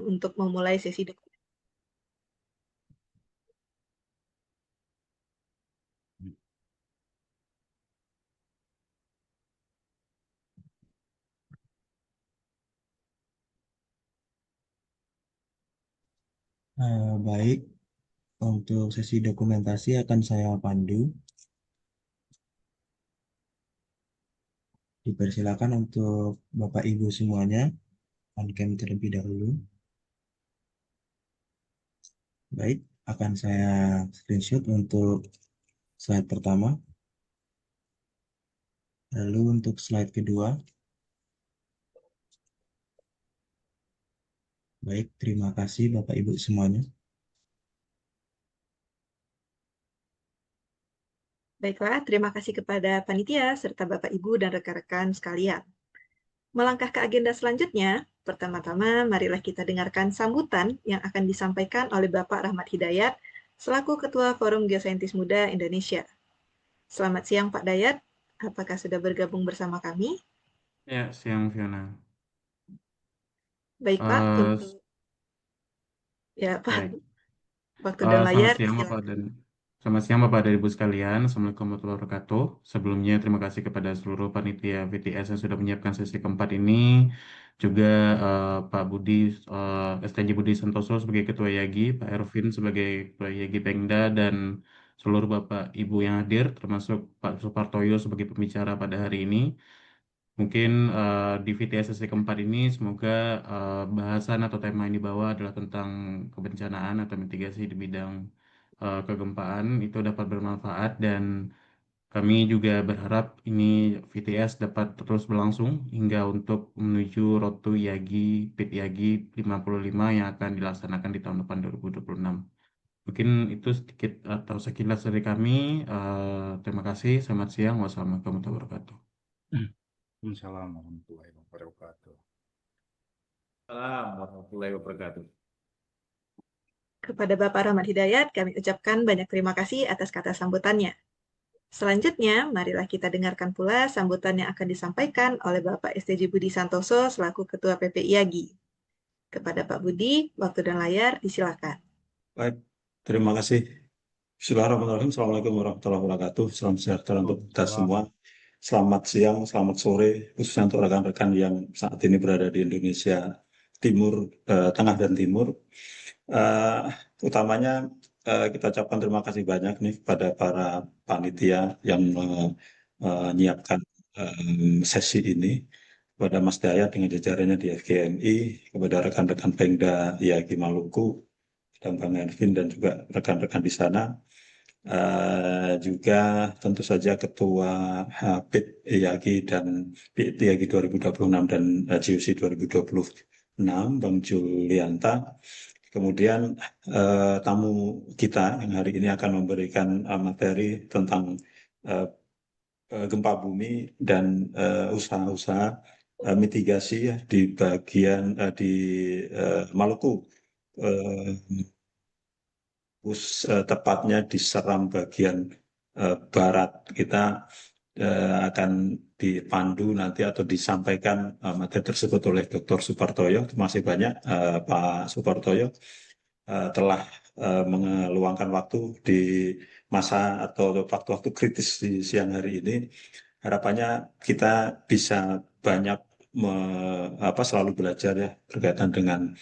untuk memulai sesi dokumen. Baik, untuk sesi dokumentasi akan saya pandu. Dipersilakan untuk Bapak Ibu semuanya on cam terlebih dahulu. Baik, akan saya screenshot untuk slide pertama. Lalu untuk slide kedua. Baik, terima kasih Bapak Ibu semuanya. Baiklah, terima kasih kepada panitia serta Bapak Ibu dan rekan-rekan sekalian. Melangkah ke agenda selanjutnya, pertama-tama marilah kita dengarkan sambutan yang akan disampaikan oleh Bapak Rahmat Hidayat selaku Ketua Forum Geosaintis Muda Indonesia. Selamat siang Pak Dayat, apakah sudah bergabung bersama kami? Ya, siang Fiona. Baik Pak, Eh, untuk ya Pak, baik. waktu dan Selamat layar siang Bapak silakan. dan Selamat siang Bapak dan Ibu sekalian. Assalamualaikum warahmatullahi wabarakatuh. Sebelumnya terima kasih kepada seluruh panitia VTS yang sudah menyiapkan sesi keempat ini. Juga Pak Budi, STJ Budi Santoso sebagai Ketua YAGI, Pak Ervin sebagai Ketua YAGI Pengda, dan seluruh Bapak Ibu yang hadir, termasuk Pak Supartoyo sebagai pembicara pada hari ini. Mungkin di VTS sesi keempat ini semoga bahasan atau tema yang dibawa adalah tentang kebencanaan atau mitigasi di bidang kegempaan itu dapat bermanfaat, dan kami juga berharap ini VTS dapat terus berlangsung hingga untuk menuju Road to Yagi, PIT Yagi 55 yang akan dilaksanakan di tahun depan 2026. Mungkin itu sedikit atau sekilas dari kami. Terima kasih. Selamat siang. Wassalamualaikum warahmatullahi wabarakatuh. Assalamualaikum warahmatullahi wabarakatuh. Assalamualaikum warahmatullahi wabarakatuh. Kepada Bapak Rahmat Hidayat, kami ucapkan banyak terima kasih atas kata sambutannya. Selanjutnya, marilah kita dengarkan pula sambutan yang akan disampaikan oleh Bapak STJ Budi Santoso selaku Ketua PPIAGI. Kepada Pak Budi, waktu dan layar disilakan. Baik, terima kasih. Bismillahirrahmanirrahim. Assalamualaikum warahmatullahi wabarakatuh. Salam sejahtera untuk kita semua. Selamat siang, selamat sore, khususnya untuk rekan-rekan yang saat ini berada di Indonesia Timur, Tengah dan Timur. Utamanya kita ucapkan terima kasih banyak nih kepada para panitia yang menyiapkan sesi ini, kepada Mas Dayat dengan jajarannya di FGMI, kepada rekan-rekan Pengda IAGI Maluku, dan Bang Ervin dan juga rekan-rekan di sana. Juga tentu saja Ketua PIT IAGI dan PIT IAGI 2026 dan GOC 2026, Bang Julianta. Kemudian tamu kita yang hari ini akan memberikan materi tentang gempa bumi dan usaha-usaha mitigasi ya, di bagian di Maluku. Tepatnya di Seram bagian barat. Kita akan dipandu nanti atau disampaikan materi tersebut oleh Dr. Supartoyo. Terima kasih banyak Pak Supartoyo telah meluangkan waktu di masa atau waktu-waktu kritis di siang hari ini. Harapannya kita bisa banyak selalu belajar ya berkaitan dengan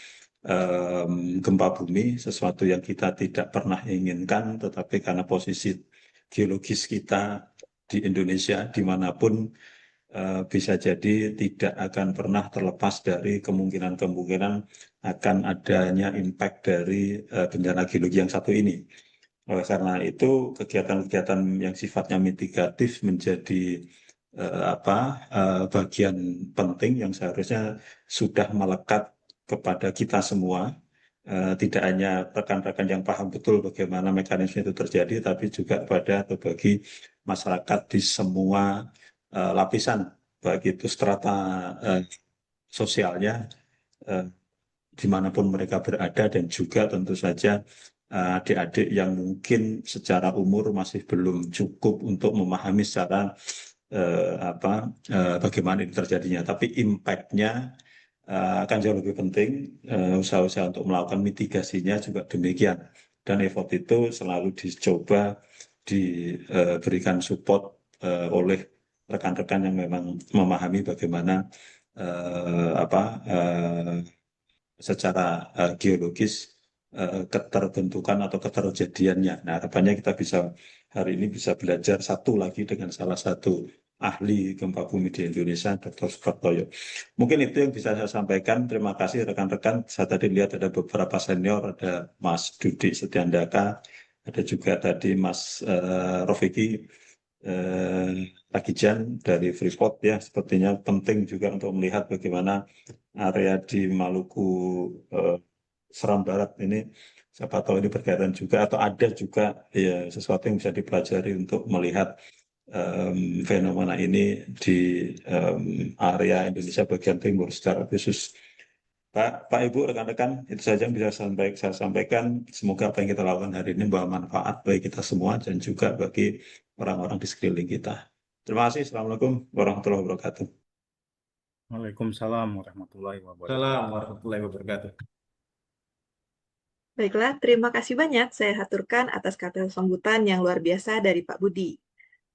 gempa bumi, sesuatu yang kita tidak pernah inginkan, tetapi karena posisi geologis kita di Indonesia, dimanapun bisa jadi tidak akan pernah terlepas dari kemungkinan-kemungkinan akan adanya impact dari bencana geologi yang satu ini. Oleh karena itu, kegiatan-kegiatan yang sifatnya mitigatif menjadi bagian penting yang seharusnya sudah melekat kepada kita semua. Tidak hanya rekan-rekan yang paham betul bagaimana mekanisme itu terjadi, tapi juga pada atau bagi masyarakat di semua lapisan, baik itu strata sosialnya, eh, dimanapun mereka berada, dan juga tentu saja adik-adik yang mungkin secara umur masih belum cukup untuk memahami secara bagaimana ini terjadinya. Tapi impact-nya akan jauh lebih penting. Usaha-usaha untuk melakukan mitigasinya juga demikian. Dan effort itu selalu dicoba diberikan support oleh rekan-rekan yang memang memahami bagaimana secara geologis keterbentukan atau keterjadiannya. Nah, harapannya kita bisa hari ini bisa belajar satu lagi dengan salah satu ahli gempa bumi di Indonesia, Dr. Supartoyo. Mungkin itu yang bisa saya sampaikan. Terima kasih rekan-rekan. Saya tadi lihat ada beberapa senior, ada Mas Dudi Setiandaka, ada juga tadi Mas Rofiki Ragijan dari Freeport ya. Sepertinya penting juga untuk melihat bagaimana area di Maluku Seram Barat ini, siapa tahu ini berkaitan juga atau ada juga ya sesuatu yang bisa dipelajari untuk melihat fenomena ini di area Indonesia bagian timur secara khusus. Pak Ibu, rekan-rekan, itu saja yang bisa saya sampaikan. Semoga apa yang kita lakukan hari ini membawa manfaat bagi kita semua dan juga bagi orang-orang di sekeliling kita. Terima kasih. Assalamualaikum warahmatullahi wabarakatuh. Waalaikumsalam warahmatullahi wabarakatuh. Salam warahmatullahi wabarakatuh. Baiklah, terima kasih banyak saya haturkan atas kata sambutan yang luar biasa dari Pak Budi.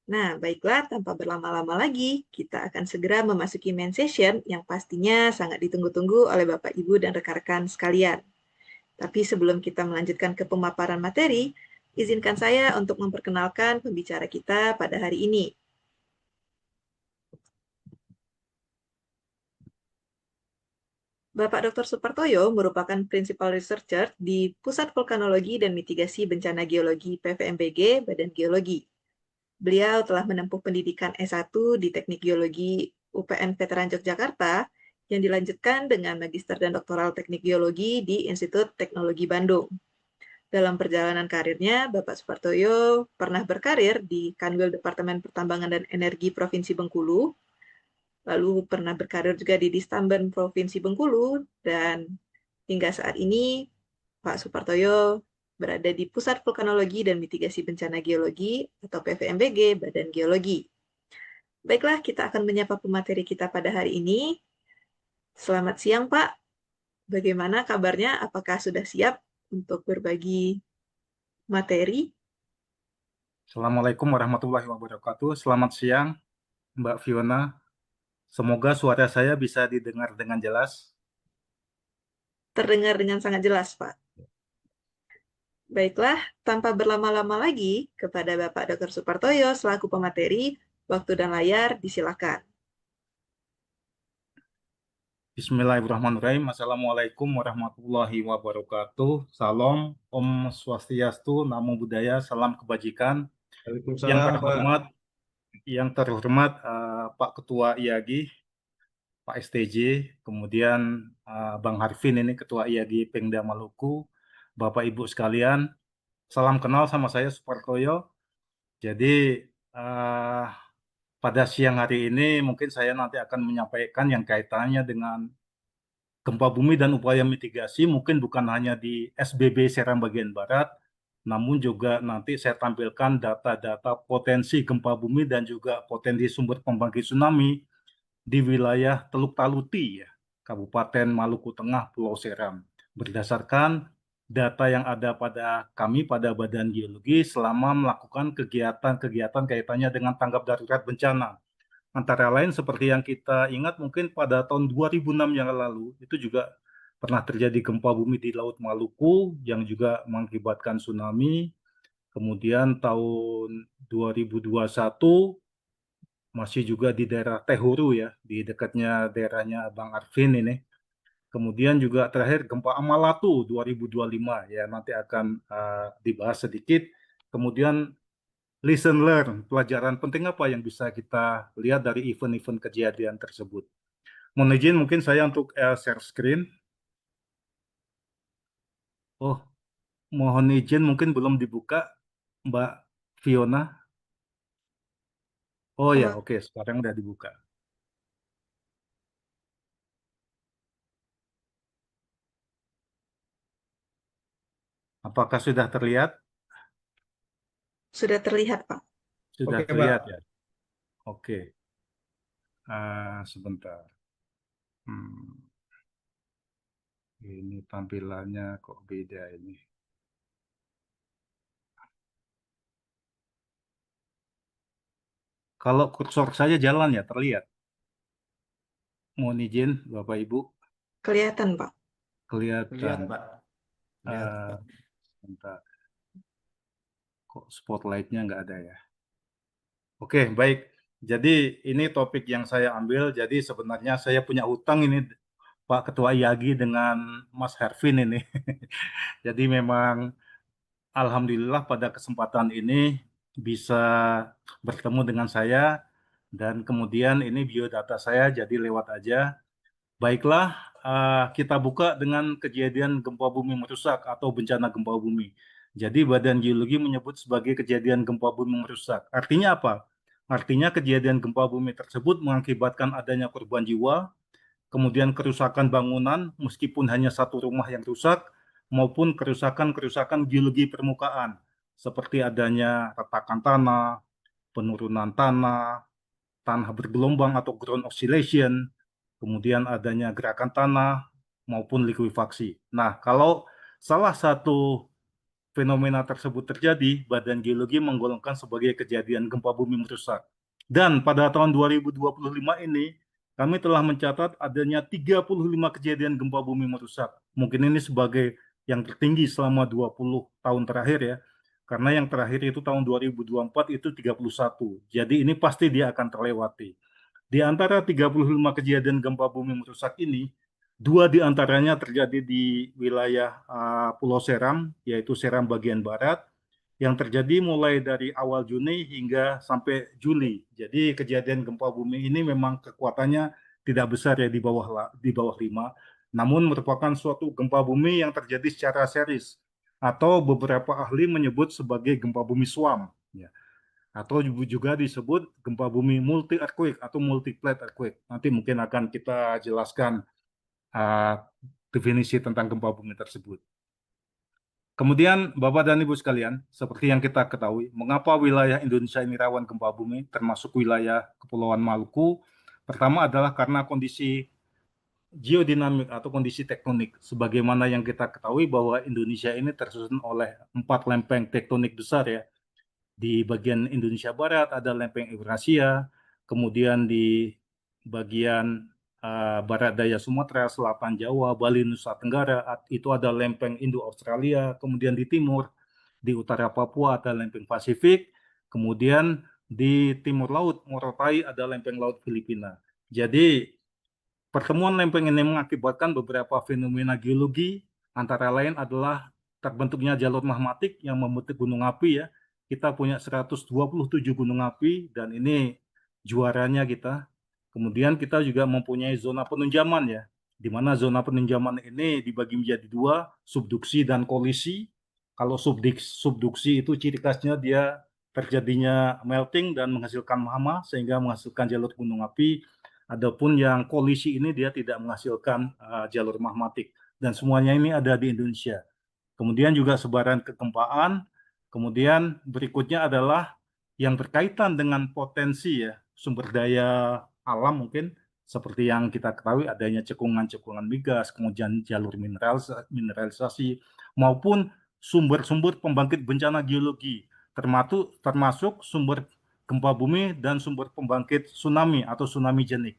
Nah, baiklah, tanpa berlama-lama lagi, kita akan segera memasuki main session yang pastinya sangat ditunggu-tunggu oleh Bapak, Ibu, dan rekan-rekan sekalian. Tapi sebelum kita melanjutkan ke pemaparan materi, izinkan saya untuk memperkenalkan pembicara kita pada hari ini. Bapak Dr. Supartoyo merupakan Principal Researcher di Pusat Vulkanologi dan Mitigasi Bencana Geologi PVMBG Badan Geologi. Beliau telah menempuh pendidikan S1 di Teknik Geologi UPN Veteran Yogyakarta yang dilanjutkan dengan Magister dan Doktoral Teknik Geologi di Institut Teknologi Bandung. Dalam perjalanan karirnya, Bapak Supartoyo pernah berkarir di Kanwil Departemen Pertambangan dan Energi Provinsi Bengkulu, lalu pernah berkarir juga di Distamben Provinsi Bengkulu, dan hingga saat ini Pak Supartoyo berada di Pusat Vulkanologi dan Mitigasi Bencana Geologi atau PVMBG Badan Geologi. Baiklah, kita akan menyapa pemateri kita pada hari ini. Selamat siang, Pak. Bagaimana kabarnya? Apakah sudah siap untuk berbagi materi? Assalamualaikum warahmatullahi wabarakatuh. Selamat siang, Mbak Fiona. Semoga suara saya bisa didengar dengan jelas. Terdengar dengan sangat jelas, Pak. Baiklah, tanpa berlama-lama lagi, kepada Bapak Dr. Supartoyo selaku pemateri, waktu dan layar disilakan. Bismillahirrahmanirrahim. Assalamualaikum warahmatullahi wabarakatuh. Salam, Om Swastiastu, Namo Buddhaya, salam kebajikan. Yang terhormat Pak Ketua IAGI, Pak STJ, kemudian Bang Harvin ini Ketua IAGI Pemda Maluku, Bapak Ibu sekalian, salam kenal sama saya Supartoyo. Jadi pada siang hari ini mungkin saya nanti akan menyampaikan yang kaitannya dengan gempa bumi dan upaya mitigasi, mungkin bukan hanya di SBB Seram bagian barat, namun juga nanti saya tampilkan data-data potensi gempa bumi dan juga potensi sumber pembangkit tsunami di wilayah Teluk Taluti, ya, Kabupaten Maluku Tengah, Pulau Seram. Berdasarkan data yang ada pada kami, pada Badan Geologi, selama melakukan kegiatan-kegiatan kaitannya dengan tanggap darurat bencana. Antara lain seperti yang kita ingat mungkin pada tahun 2006 yang lalu, itu juga pernah terjadi gempa bumi di Laut Maluku yang juga mengakibatkan tsunami. Kemudian tahun 2021 masih juga di daerah Tehuru, ya, di dekatnya daerahnya Bang Arvin ini. Kemudian juga terakhir gempa Amalatu 2025, ya, nanti akan dibahas sedikit. Kemudian lesson learn, pelajaran penting apa yang bisa kita lihat dari event-event kejadian tersebut. Mohon izin mungkin saya untuk share screen. Oh, mohon izin mungkin belum dibuka, Mbak Fiona. Oh ya, oke, sekarang udah dibuka. Apakah sudah terlihat? Sudah terlihat, Pak. Sudah terlihat, ya. Oke. Sebentar. Ini tampilannya kok beda ini. Kalau kursor saya jalan ya, terlihat. Mohon izin, Bapak Ibu, Kelihatan, Pak. kelihatan. Lihat, Pak. Lihat, Eh, Pak. bentar. Kok spotlight-nya nggak ada ya? Oke, baik. Jadi ini topik yang saya ambil. Jadi sebenarnya saya punya hutang ini, Pak Ketua IAGI dengan Mas Hervin ini. Jadi memang alhamdulillah pada kesempatan ini bisa bertemu dengan saya dan kemudian ini biodata saya jadi lewat aja. Baiklah, kita buka dengan kejadian gempa bumi merusak atau bencana gempa bumi. Jadi Badan Geologi menyebut sebagai kejadian gempa bumi merusak. Artinya apa? Artinya kejadian gempa bumi tersebut mengakibatkan adanya korban jiwa, kemudian kerusakan bangunan meskipun hanya satu rumah yang rusak, maupun kerusakan-kerusakan geologi permukaan, seperti adanya retakan tanah, penurunan tanah, tanah bergelombang atau ground oscillation, kemudian adanya gerakan tanah maupun likuifaksi. Nah, kalau salah satu fenomena tersebut terjadi, Badan Geologi menggolongkan sebagai kejadian gempa bumi merusak. Dan pada tahun 2025 ini, kami telah mencatat adanya 35 kejadian gempa bumi merusak. Mungkin ini sebagai yang tertinggi selama 20 tahun terakhir ya. Karena yang terakhir itu tahun 2024 itu 31. Jadi ini pasti dia akan terlewati. Di antara 35 kejadian gempa bumi merusak ini, 2 di antaranya terjadi di wilayah Pulau Seram, yaitu Seram bagian barat, yang terjadi mulai dari awal Juni hingga sampai Juli. Jadi kejadian gempa bumi ini memang kekuatannya tidak besar ya di bawah 5, namun merupakan suatu gempa bumi yang terjadi secara series atau beberapa ahli menyebut sebagai gempa bumi SWAM. Ya, atau juga disebut gempa bumi multi earthquake atau multi plate earthquake. Nanti mungkin akan kita jelaskan definisi tentang gempa bumi tersebut. Kemudian Bapak dan Ibu sekalian, seperti yang kita ketahui, mengapa wilayah Indonesia ini rawan gempa bumi, termasuk wilayah Kepulauan Maluku? Pertama adalah karena kondisi geodinamik atau kondisi tektonik. Sebagaimana yang kita ketahui bahwa Indonesia ini tersusun oleh 4 lempeng tektonik besar ya. Di bagian Indonesia Barat ada lempeng Eurasia, kemudian di bagian barat daya Sumatera, selatan Jawa, Bali, Nusa Tenggara, itu ada lempeng Indo-Australia, kemudian di timur, di utara Papua ada lempeng Pasifik, kemudian di timur laut, Morotai ada lempeng laut Filipina. Jadi pertemuan lempeng ini mengakibatkan beberapa fenomena geologi, antara lain adalah terbentuknya jalur magmatik yang membentuk gunung api ya. Kita punya 127 gunung api dan ini juaranya kita. Kemudian kita juga mempunyai zona penunjaman ya, di mana zona penunjaman ini dibagi menjadi 2, subduksi dan kolisi. Kalau subduksi itu ciri khasnya dia terjadinya melting dan menghasilkan magma sehingga menghasilkan jalur gunung api. Adapun yang kolisi ini dia tidak menghasilkan jalur magmatik dan semuanya ini ada di Indonesia. Kemudian juga sebaran kegempaan. Kemudian berikutnya adalah yang berkaitan dengan potensi ya, sumber daya alam mungkin seperti yang kita ketahui adanya cekungan-cekungan migas, kemudian jalur mineralisasi maupun sumber-sumber pembangkit bencana geologi, termasuk sumber gempa bumi dan sumber pembangkit tsunami atau tsunami genik.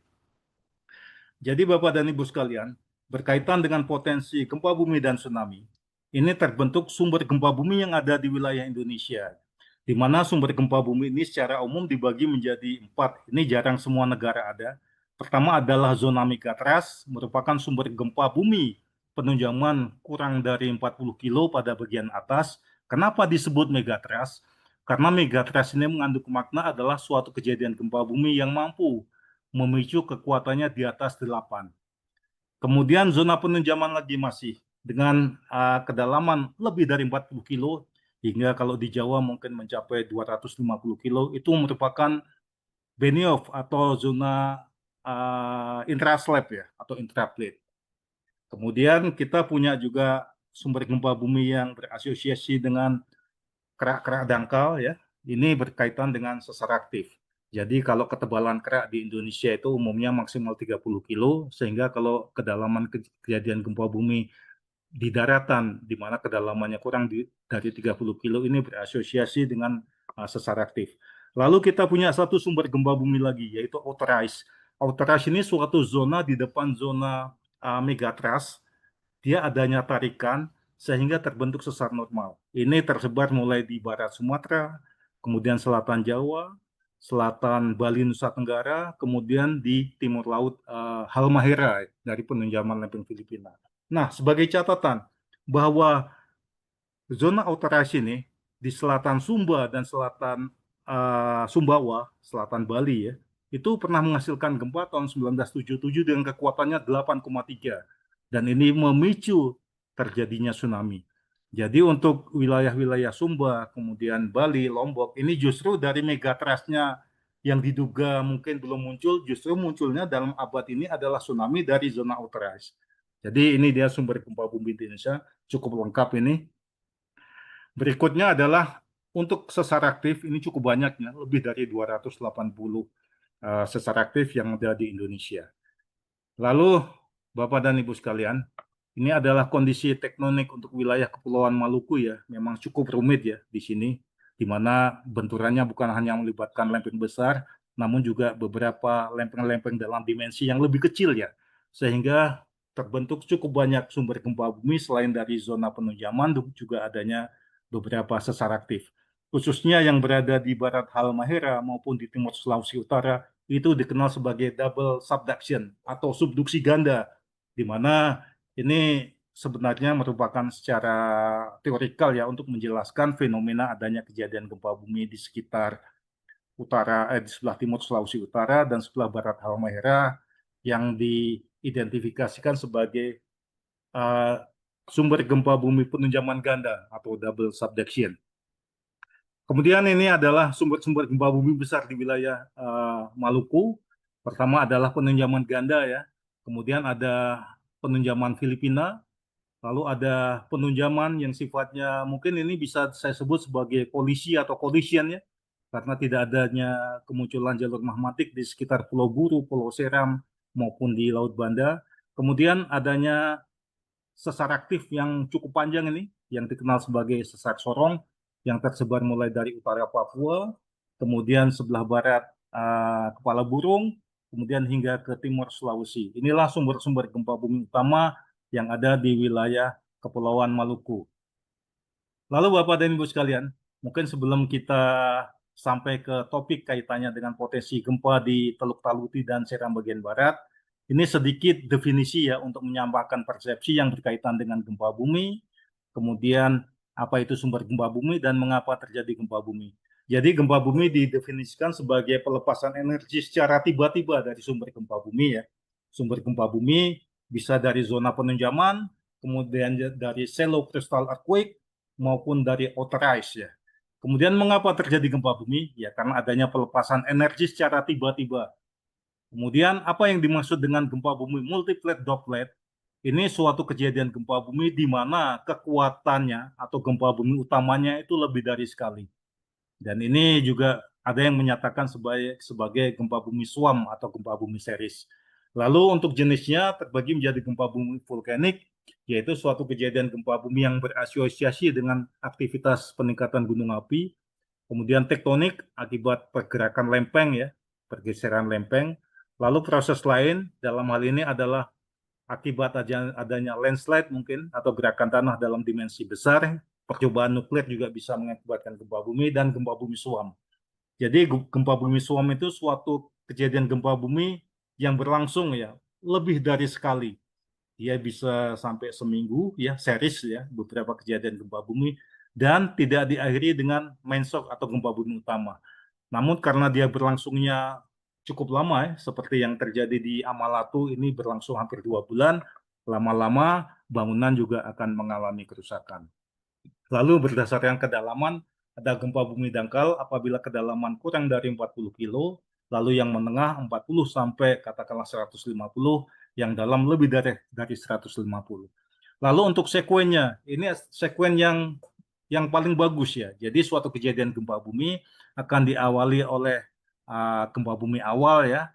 Jadi Bapak dan Ibu sekalian, berkaitan dengan potensi gempa bumi dan tsunami, ini terbentuk sumber gempa bumi yang ada di wilayah Indonesia, di mana sumber gempa bumi ini secara umum dibagi menjadi 4. Ini jarang semua negara ada. Pertama adalah zona megatrust, merupakan sumber gempa bumi penunjaman kurang dari 40 kilo pada bagian atas. Kenapa disebut megatrust? Karena megatrust ini mengandung makna adalah suatu kejadian gempa bumi yang mampu memicu kekuatannya di atas 8. Kemudian zona penunjaman lagi masih dengan kedalaman lebih dari 40 kilo, hingga kalau di Jawa mungkin mencapai 250 kilo, itu merupakan benioff atau zona intraslab ya, atau intraplate. Kemudian kita punya juga sumber gempa bumi yang berasosiasi dengan kerak-kerak dangkal ya, ini berkaitan dengan sesar aktif. Jadi kalau ketebalan kerak di Indonesia itu umumnya maksimal 30 kilo, sehingga kalau kedalaman kejadian gempa bumi di daratan, di mana kedalamannya kurang dari 30 kilo ini berasosiasi dengan sesar aktif. Lalu kita punya satu sumber gempa bumi lagi, yaitu outer ice. Outer ice ini suatu zona di depan zona megatrust, dia adanya tarikan sehingga terbentuk sesar normal. Ini tersebar mulai di barat Sumatera, kemudian selatan Jawa, selatan Bali Nusa Tenggara, kemudian di timur laut Halmahera dari penunjaman lempeng Filipina. Nah, sebagai catatan bahwa zona outer ice ini di selatan Sumba dan selatan Sumbawa, selatan Bali ya, itu pernah menghasilkan gempa tahun 1977 dengan kekuatannya 8,3 dan ini memicu terjadinya tsunami. Jadi untuk wilayah-wilayah Sumba, kemudian Bali, Lombok, ini justru dari megatrustnya yang diduga mungkin belum muncul, justru munculnya dalam abad ini adalah tsunami dari zona outer ice. Jadi ini dia sumber gempa bumi di Indonesia, cukup lengkap ini. Berikutnya adalah untuk sesar aktif, ini cukup banyaknya, lebih dari 280 sesar aktif yang ada di Indonesia. Lalu, Bapak dan Ibu sekalian, ini adalah kondisi tektonik untuk wilayah Kepulauan Maluku ya, memang cukup rumit ya di sini, di mana benturannya bukan hanya melibatkan lempeng besar, namun juga beberapa lempeng-lempeng dalam dimensi yang lebih kecil ya, sehingga terbentuk cukup banyak sumber gempa bumi selain dari zona penunjaman, juga adanya beberapa sesar aktif. Khususnya yang berada di barat Halmahera maupun di timur Sulawesi Utara, itu dikenal sebagai double subduction atau subduksi ganda, di mana ini sebenarnya merupakan secara teorikal ya untuk menjelaskan fenomena adanya kejadian gempa bumi di sekitar di sebelah timur Sulawesi Utara dan sebelah barat Halmahera yang diidentifikasikan sebagai sumber gempa bumi penunjaman ganda atau double subduction. Kemudian ini adalah sumber-sumber gempa bumi besar di wilayah Maluku. Pertama adalah penunjaman ganda ya. Kemudian ada penunjaman Filipina. Lalu ada penunjaman yang sifatnya mungkin ini bisa saya sebut sebagai kolisi atau collision ya. Karena tidak adanya kemunculan jalur magmatik di sekitar Pulau Buru, Pulau Seram maupun di Laut Banda. Kemudian adanya sesar aktif yang cukup panjang ini yang dikenal sebagai sesar Sorong yang tersebar mulai dari utara Papua, kemudian sebelah barat Kepala Burung, kemudian hingga ke timur Sulawesi. Inilah sumber-sumber gempa bumi utama yang ada di wilayah Kepulauan Maluku. Lalu Bapak dan Ibu sekalian, mungkin sebelum kita sampai ke topik kaitannya dengan potensi gempa di Teluk Taluti dan Seram bagian barat, ini sedikit definisi ya untuk menyampaikan persepsi yang berkaitan dengan gempa bumi, kemudian apa itu sumber gempa bumi dan mengapa terjadi gempa bumi. Jadi gempa bumi didefinisikan sebagai pelepasan energi secara tiba-tiba dari sumber gempa bumi ya. Sumber gempa bumi bisa dari zona penunjaman, kemudian dari shallow crustal earthquake maupun dari outer ice ya. Kemudian mengapa terjadi gempa bumi? Ya karena adanya pelepasan energi secara tiba-tiba. Kemudian apa yang dimaksud dengan gempa bumi multiplate droplet? Ini suatu kejadian gempa bumi di mana kekuatannya atau gempa bumi utamanya itu lebih dari sekali. Dan ini juga ada yang menyatakan sebagai gempa bumi SWAM atau gempa bumi series. Lalu untuk jenisnya terbagi menjadi gempa bumi vulkanik, yaitu suatu kejadian gempa bumi yang berasosiasi dengan aktivitas peningkatan gunung api, kemudian tektonik akibat pergerakan lempeng ya, pergeseran lempeng. Lalu proses lain dalam hal ini adalah akibat adanya landslide mungkin atau gerakan tanah dalam dimensi besar, percobaan nuklir juga bisa mengakibatkan gempa bumi dan gempa bumi SWAM. Jadi gempa bumi SWAM itu suatu kejadian gempa bumi yang berlangsung ya lebih dari sekali. Dia bisa sampai seminggu ya, series ya, beberapa kejadian gempa bumi dan tidak diakhiri dengan main shock atau gempa bumi utama. Namun karena dia berlangsungnya cukup lama ya, seperti yang terjadi di Amalatu ini berlangsung hampir 2 bulan, lama-lama bangunan juga akan mengalami kerusakan. Lalu berdasarkan kedalaman, ada gempa bumi dangkal apabila kedalaman kurang dari 40 kilo, lalu yang menengah 40 sampai katakanlah 150, yang dalam lebih dari 150. Lalu untuk sekuennya, ini sekuen yang paling bagus ya. Jadi suatu kejadian gempa bumi akan diawali oleh gempa bumi awal ya,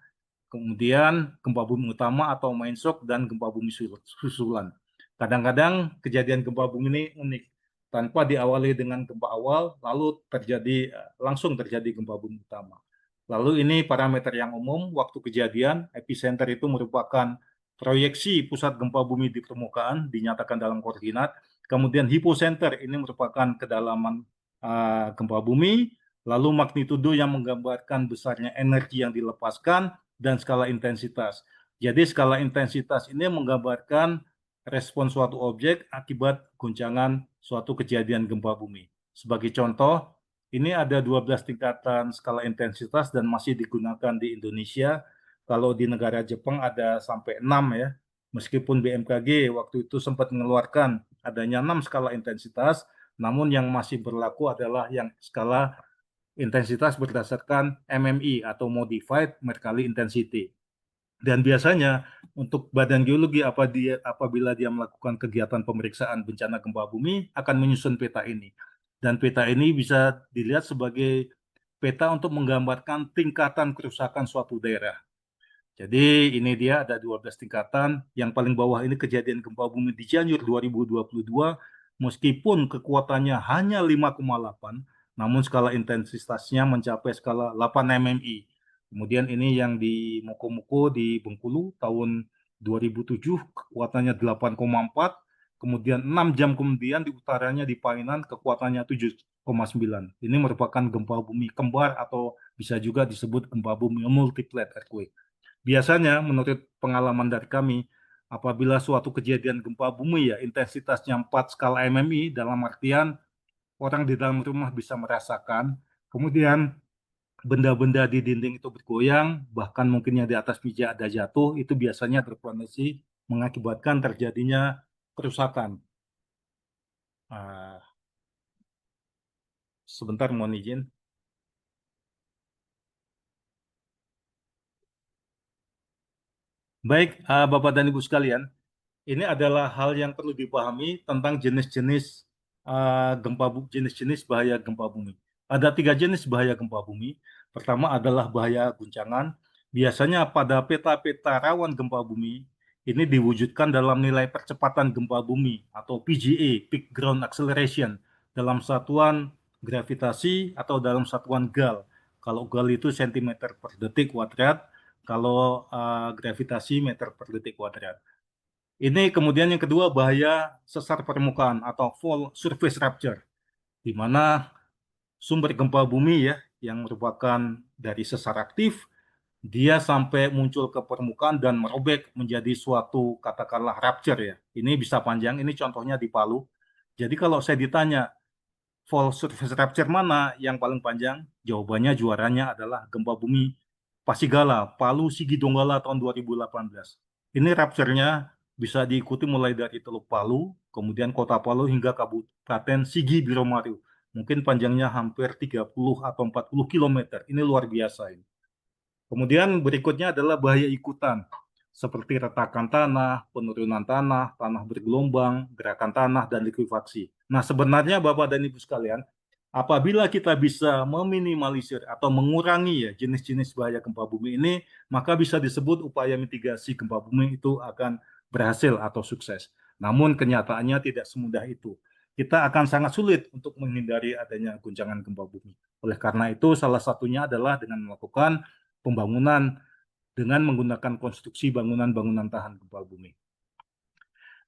kemudian gempa bumi utama atau main shock, dan gempa bumi susulan. Kadang-kadang kejadian gempa bumi ini unik, tanpa diawali dengan gempa awal, lalu langsung terjadi gempa bumi utama. Lalu ini parameter yang umum, waktu kejadian, epicenter itu merupakan proyeksi pusat gempa bumi di permukaan, dinyatakan dalam koordinat. Kemudian hipocenter ini merupakan kedalaman gempa bumi, lalu magnitudo yang menggambarkan besarnya energi yang dilepaskan, dan skala intensitas. Jadi skala intensitas ini menggambarkan respon suatu objek akibat guncangan suatu kejadian gempa bumi. Sebagai contoh, ini ada 12 tingkatan skala intensitas dan masih digunakan di Indonesia. Kalau di negara Jepang ada sampai 6 ya. Meskipun BMKG waktu itu sempat mengeluarkan adanya 6 skala intensitas, namun yang masih berlaku adalah yang skala intensitas berdasarkan MMI atau Modified Mercalli Intensity. Dan biasanya untuk Badan Geologi apabila dia melakukan kegiatan pemeriksaan bencana gempa bumi akan menyusun peta ini. Dan peta ini bisa dilihat sebagai peta untuk menggambarkan tingkatan kerusakan suatu daerah. Jadi ini dia ada 12 tingkatan. Yang paling bawah ini kejadian gempa bumi di Cianjur 2022, meskipun kekuatannya hanya 5,8, namun skala intensitasnya mencapai skala 8 MMI. Kemudian ini yang di Moko-Moko di Bengkulu tahun 2007 kekuatannya 8,4, kemudian 6 jam kemudian di utaranya di Painan kekuatannya 7,9. Ini merupakan gempa bumi kembar atau bisa juga disebut gempa bumi multiplet earthquake. Biasanya menurut pengalaman dari kami, apabila suatu kejadian gempa bumi ya intensitasnya 4 skala MMI, dalam artian orang di dalam rumah bisa merasakan, kemudian benda-benda di dinding itu bergoyang, bahkan mungkin yang di atas meja ada jatuh, itu biasanya berpotensi mengakibatkan terjadinya kerusakan. Sebentar, mohon izin. Baik, Bapak dan Ibu sekalian, ini adalah hal yang perlu dipahami tentang jenis-jenis jenis-jenis bahaya gempa bumi. Ada 3 jenis bahaya gempa bumi. Pertama adalah bahaya guncangan. Biasanya pada peta-peta rawan gempa bumi ini diwujudkan dalam nilai percepatan gempa bumi atau PGA, Peak Ground Acceleration, dalam satuan gravitasi atau dalam satuan GAL. Kalau GAL itu cm per detik kuadrat, kalau gravitasi meter per detik kuadrat. Ini kemudian yang kedua bahaya sesar permukaan atau fault surface rupture, di mana sumber gempa bumi ya yang merupakan dari sesar aktif, dia sampai muncul ke permukaan dan merobek menjadi suatu katakanlah rupture ya. Ini bisa panjang, ini contohnya di Palu. Jadi kalau saya ditanya fault surface rupture mana yang paling panjang, jawabannya juaranya adalah gempa bumi Pasigala, Palu Sigi Donggala tahun 2018. Ini rupture-nya bisa diikuti mulai dari Teluk Palu, kemudian Kota Palu hingga Kabupaten Sigi Biromaru. Mungkin panjangnya hampir 30 atau 40 km. Ini luar biasa ini. Kemudian berikutnya adalah bahaya ikutan, seperti retakan tanah, penurunan tanah, tanah bergelombang, gerakan tanah, dan likuifaksi. Nah, sebenarnya Bapak dan Ibu sekalian, apabila kita bisa meminimalisir atau mengurangi ya jenis-jenis bahaya gempa bumi ini, maka bisa disebut upaya mitigasi gempa bumi itu akan berhasil atau sukses. Namun kenyataannya tidak semudah itu. Kita akan sangat sulit untuk menghindari adanya guncangan gempa bumi. Oleh karena itu, salah satunya adalah dengan melakukan pembangunan dengan menggunakan konstruksi bangunan-bangunan tahan gempa bumi.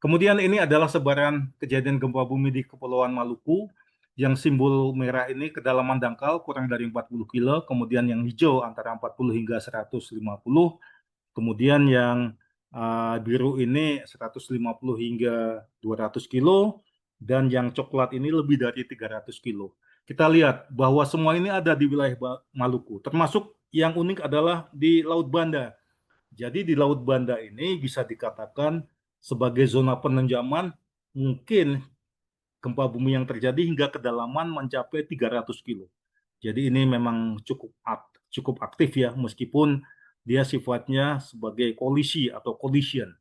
Kemudian ini adalah sebaran kejadian gempa bumi di Kepulauan Maluku. Yang simbol merah ini kedalaman dangkal kurang dari 40 kilo, kemudian yang hijau antara 40 hingga 150, kemudian yang biru ini 150 hingga 200 kilo, dan yang coklat ini lebih dari 300 kilo. Kita lihat bahwa semua ini ada di wilayah Maluku, termasuk yang unik adalah di Laut Banda. Jadi di Laut Banda ini bisa dikatakan sebagai zona penenjaman, mungkin gempa bumi yang terjadi hingga kedalaman mencapai 300 kilo. Jadi ini memang cukup aktif ya, meskipun dia sifatnya sebagai kolisi atau collision.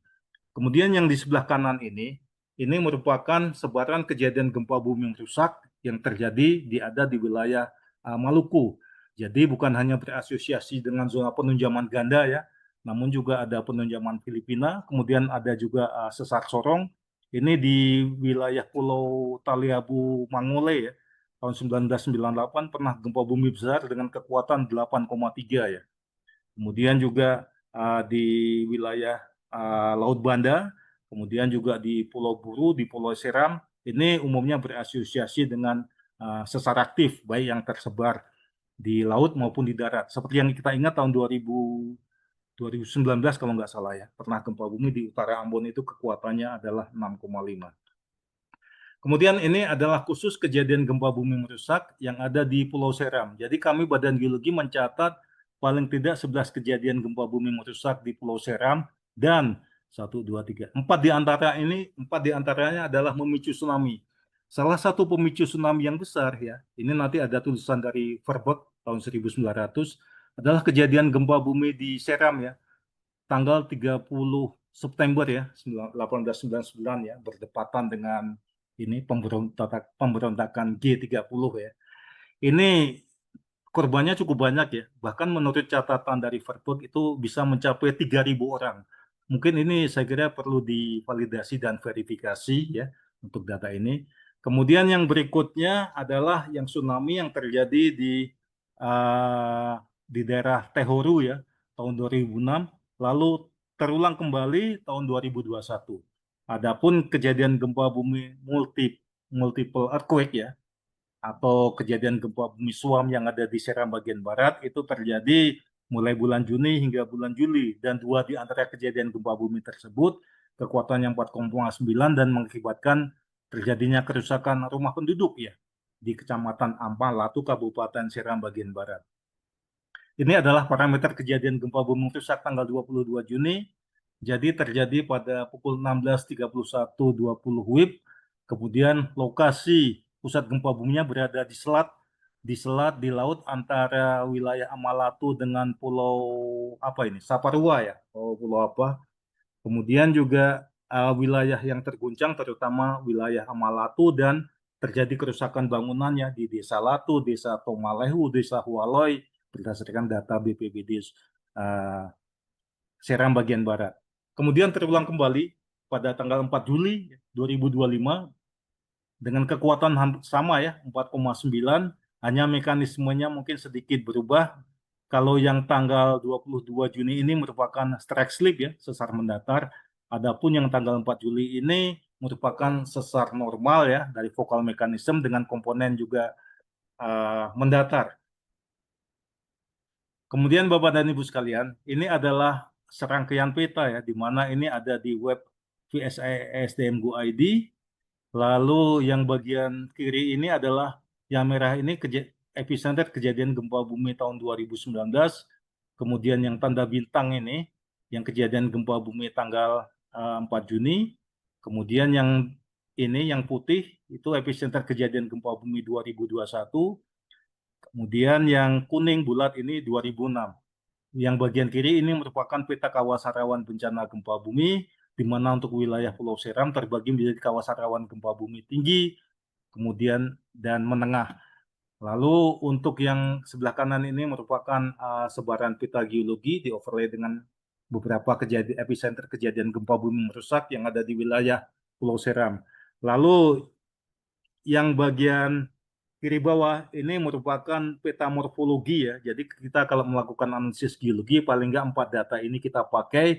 Kemudian yang di sebelah kanan ini merupakan sebaran kejadian gempa bumi yang rusak yang terjadi ada di wilayah Maluku. Jadi bukan hanya berasosiasi dengan zona penunjaman ganda ya, namun juga ada penunjaman Filipina, kemudian ada juga sesar Sorong. Ini di wilayah Pulau Taliabu Mangole ya. Tahun 1998 pernah gempa bumi besar dengan kekuatan 8,3 ya. Kemudian juga di wilayah Laut Banda, kemudian juga di Pulau Buru, di Pulau Seram, ini umumnya berasosiasi dengan sesar aktif, baik yang tersebar di laut maupun di darat. Seperti yang kita ingat tahun 2019 kalau nggak salah ya, pernah gempa bumi di utara Ambon itu kekuatannya adalah 6,5. Kemudian ini adalah khusus kejadian gempa bumi merusak yang ada di Pulau Seram. Jadi kami Badan Geologi mencatat paling tidak 11 kejadian gempa bumi merusak di Pulau Seram dan 1, 2, 3, 4 di antaranya adalah memicu tsunami. Salah satu pemicu tsunami yang besar ya, ini nanti ada tulisan dari Verbeek tahun 1900, adalah kejadian gempa bumi di Seram ya, tanggal 30 September ya, 1899 ya, berdepatan dengan ini pemberontakan G30 ya. Ini korbannya cukup banyak ya, bahkan menurut catatan dari Verbeek itu bisa mencapai 3.000 orang. Mungkin ini saya kira perlu divalidasi dan verifikasi ya untuk data ini. Kemudian yang berikutnya adalah yang tsunami yang terjadi di daerah Tehoru ya tahun 2006, lalu terulang kembali tahun 2021. Adapun kejadian gempa bumi multiple earthquake ya, atau kejadian gempa bumi suam yang ada di Seram bagian barat itu terjadi mulai bulan Juni hingga bulan Juli, dan 2 di antara kejadian gempa bumi tersebut kekuatannya 4,9 dan mengakibatkan terjadinya kerusakan rumah penduduk ya di Kecamatan Ampang, Latu, Kabupaten Seram bagian barat. Ini adalah parameter kejadian gempa bumi rusak tanggal 22 Juni. Jadi terjadi pada pukul 16.31.20 WIB. Kemudian lokasi pusat gempa buminya berada di selat di laut antara wilayah Amalatu dengan pulau Saparua ya, pulau apa. Kemudian juga wilayah yang terguncang terutama wilayah Amalatu, dan terjadi kerusakan bangunannya di Desa Latu, Desa Tomalehu, Desa Hualoi berdasarkan data BPBD Seram bagian barat. Kemudian terulang kembali pada tanggal 4 Juli 2025 dengan kekuatan sama ya, 4,9, hanya mekanismenya mungkin sedikit berubah. Kalau yang tanggal 22 Juni ini merupakan strike slip ya, sesar mendatar. Adapun yang tanggal 4 Juli ini merupakan sesar normal ya, dari vokal mekanisme dengan komponen juga mendatar. Kemudian Bapak dan Ibu sekalian, ini adalah serangkaian peta ya, di mana ini ada di web VSISDM Go ID. Lalu yang bagian kiri ini adalah yang merah ini epicenter kejadian gempa bumi tahun 2019. Kemudian yang tanda bintang ini yang kejadian gempa bumi tanggal 4 Juni. Kemudian yang ini yang putih itu epicenter kejadian gempa bumi 2021. Kemudian yang kuning bulat ini 2006. Yang bagian kiri ini merupakan peta kawasan rawan bencana gempa bumi, di mana untuk wilayah Pulau Seram terbagi menjadi kawasan rawan gempa bumi tinggi, kemudian dan menengah. Lalu untuk yang sebelah kanan ini merupakan sebaran peta geologi di overlay dengan beberapa epicenter kejadian gempa bumi merusak yang ada di wilayah Pulau Seram. Lalu yang bagian kiri bawah ini merupakan peta morfologi ya. Jadi kita kalau melakukan analisis geologi paling nggak 4 data ini kita pakai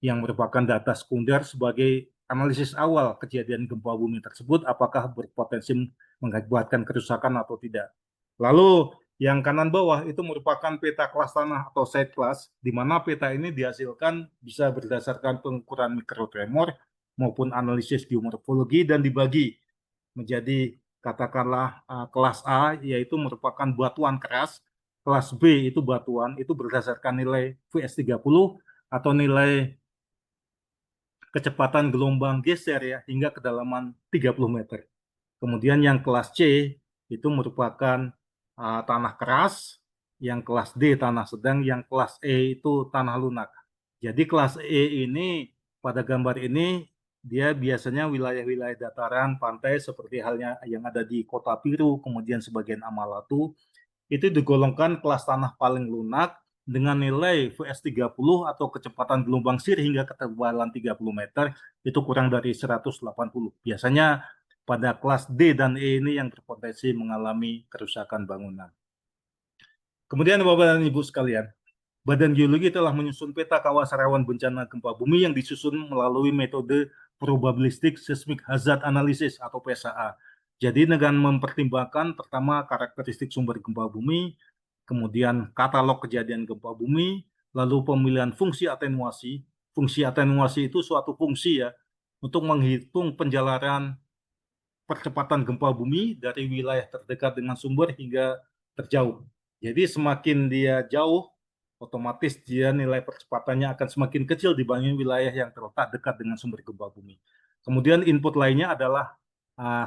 yang merupakan data sekunder sebagai analisis awal kejadian gempa bumi tersebut, apakah berpotensi mengakibatkan kerusakan atau tidak. Lalu yang kanan bawah itu merupakan peta kelas tanah atau site class, di mana peta ini dihasilkan bisa berdasarkan pengukuran mikrotremor maupun analisis geomorfologi dan dibagi menjadi katakanlah kelas A, yaitu merupakan batuan keras, kelas B itu batuan, itu berdasarkan nilai VS30 atau nilai kecepatan gelombang geser ya, hingga kedalaman 30 meter. Kemudian yang kelas C itu merupakan tanah keras, yang kelas D tanah sedang, yang kelas E itu tanah lunak. Jadi kelas E ini pada gambar ini dia biasanya wilayah-wilayah dataran pantai seperti halnya yang ada di Kota Piru, kemudian sebagian Amalatu. itu digolongkan kelas tanah paling lunak dengan nilai VS30 atau kecepatan gelombang sir hingga ketebalan 30 meter itu kurang dari 180. Biasanya pada kelas D dan E ini yang berpotensi mengalami kerusakan bangunan. Kemudian Bapak dan Ibu sekalian, Badan Geologi telah menyusun peta kawasan rawan bencana gempa bumi yang disusun melalui metode Probabilistic Seismic Hazard Analysis atau PSHA. Jadi dengan mempertimbangkan pertama karakteristik sumber gempa bumi, kemudian katalog kejadian gempa bumi, lalu pemilihan fungsi atenuasi. Fungsi atenuasi itu suatu fungsi ya untuk menghitung penjalaran percepatan gempa bumi dari wilayah terdekat dengan sumber hingga terjauh. Jadi semakin dia jauh, otomatis dia nilai percepatannya akan semakin kecil dibanding wilayah yang terletak dekat dengan sumber gempa bumi. Kemudian input lainnya adalah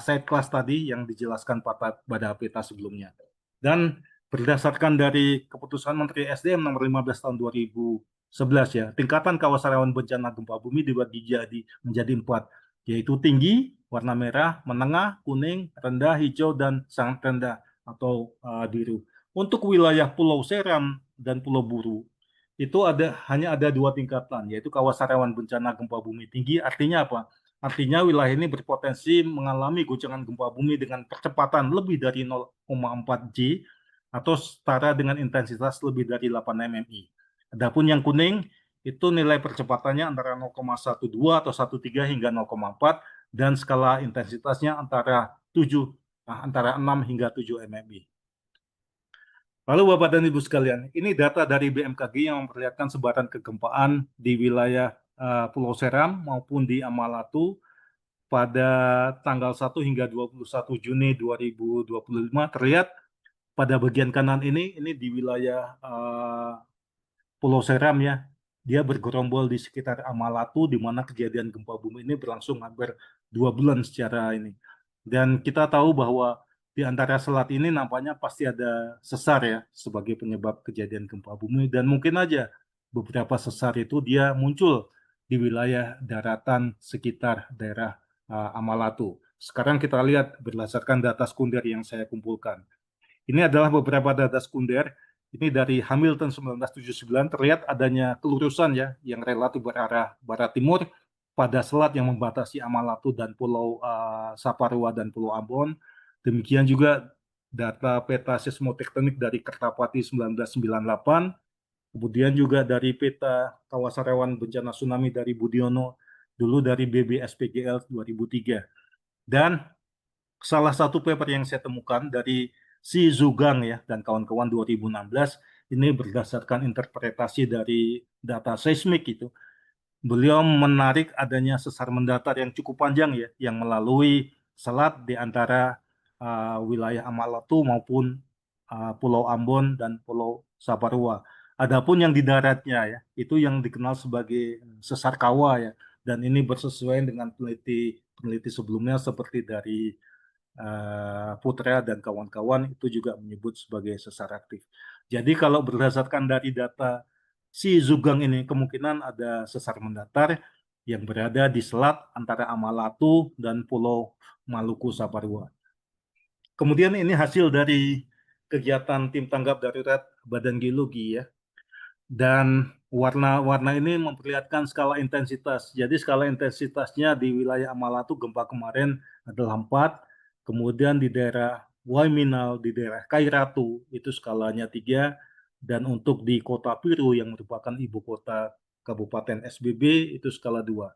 side class tadi yang dijelaskan pada peta sebelumnya. Dan berdasarkan dari keputusan Menteri SDM nomor 15 tahun 2011 ya, tingkatan kawasan rawan bencana gempa bumi dibagi menjadi 4, yaitu tinggi, warna merah, menengah, kuning, rendah, hijau, dan sangat rendah atau biru. Untuk wilayah Pulau Seram dan Pulau Buru, itu hanya ada 2 tingkatan, yaitu kawasan rawan bencana gempa bumi tinggi. Artinya apa? Artinya wilayah ini berpotensi mengalami guncangan gempa bumi dengan percepatan lebih dari 0,4 G atau setara dengan intensitas lebih dari 8 MMI. Adapun yang kuning, itu nilai percepatannya antara 0,12 atau 1,3 hingga 0,4 dan skala intensitasnya antara 6 hingga 7 MMI. Lalu Bapak dan Ibu sekalian, ini data dari BMKG yang memperlihatkan sebaran kegempaan di wilayah Pulau Seram maupun di Amalatu pada tanggal 1 hingga 21 Juni 2025. Terlihat pada bagian kanan ini di wilayah Pulau Seram ya, dia bergerombol di sekitar Amalatu, di mana kejadian gempa bumi ini berlangsung hampir 2 bulan secara ini. Dan kita tahu bahwa di antara selat ini nampaknya pasti ada sesar ya, sebagai penyebab kejadian gempa bumi, dan mungkin aja beberapa sesar itu dia muncul di wilayah daratan sekitar daerah Amalatu. Sekarang kita lihat berdasarkan data sekunder yang saya kumpulkan. Ini adalah beberapa data sekunder. Ini dari Hamilton 1979, terlihat adanya kelurusan ya yang relatif berarah barat timur pada selat yang membatasi Amalatu dan Pulau Saparua dan Pulau Ambon. Demikian juga data peta seismotektonik dari Kertapati 1998, kemudian juga dari peta kawasan rawan bencana tsunami dari Budiono, dulu dari BBSPGL 2003. Dan salah satu paper yang saya temukan dari Si Zugang ya dan kawan-kawan 2016, ini berdasarkan interpretasi dari data seismik itu. Beliau menarik adanya sesar mendatar yang cukup panjang ya, yang melalui selat di antara wilayah Amalatu maupun Pulau Ambon dan Pulau Saparua. Adapun yang di daratnya ya, itu yang dikenal sebagai sesar kawah ya, dan ini bersesuaian dengan peneliti sebelumnya seperti dari Putra dan kawan-kawan, itu juga menyebut sebagai sesar aktif. Jadi kalau berdasarkan dari data Si Zugang ini, kemungkinan ada sesar mendatar yang berada di selat antara Amalatu dan Pulau Maluku Saparua. Kemudian ini hasil dari kegiatan tim tanggap darurat Badan Geologi ya. Dan warna-warna ini memperlihatkan skala intensitas. Jadi skala intensitasnya di wilayah Amalatu gempa kemarin adalah 4, kemudian di daerah Waiminal, di daerah Kairatu itu skalanya 3, dan untuk di Kota Piru yang merupakan ibu kota Kabupaten SBB itu skala 2.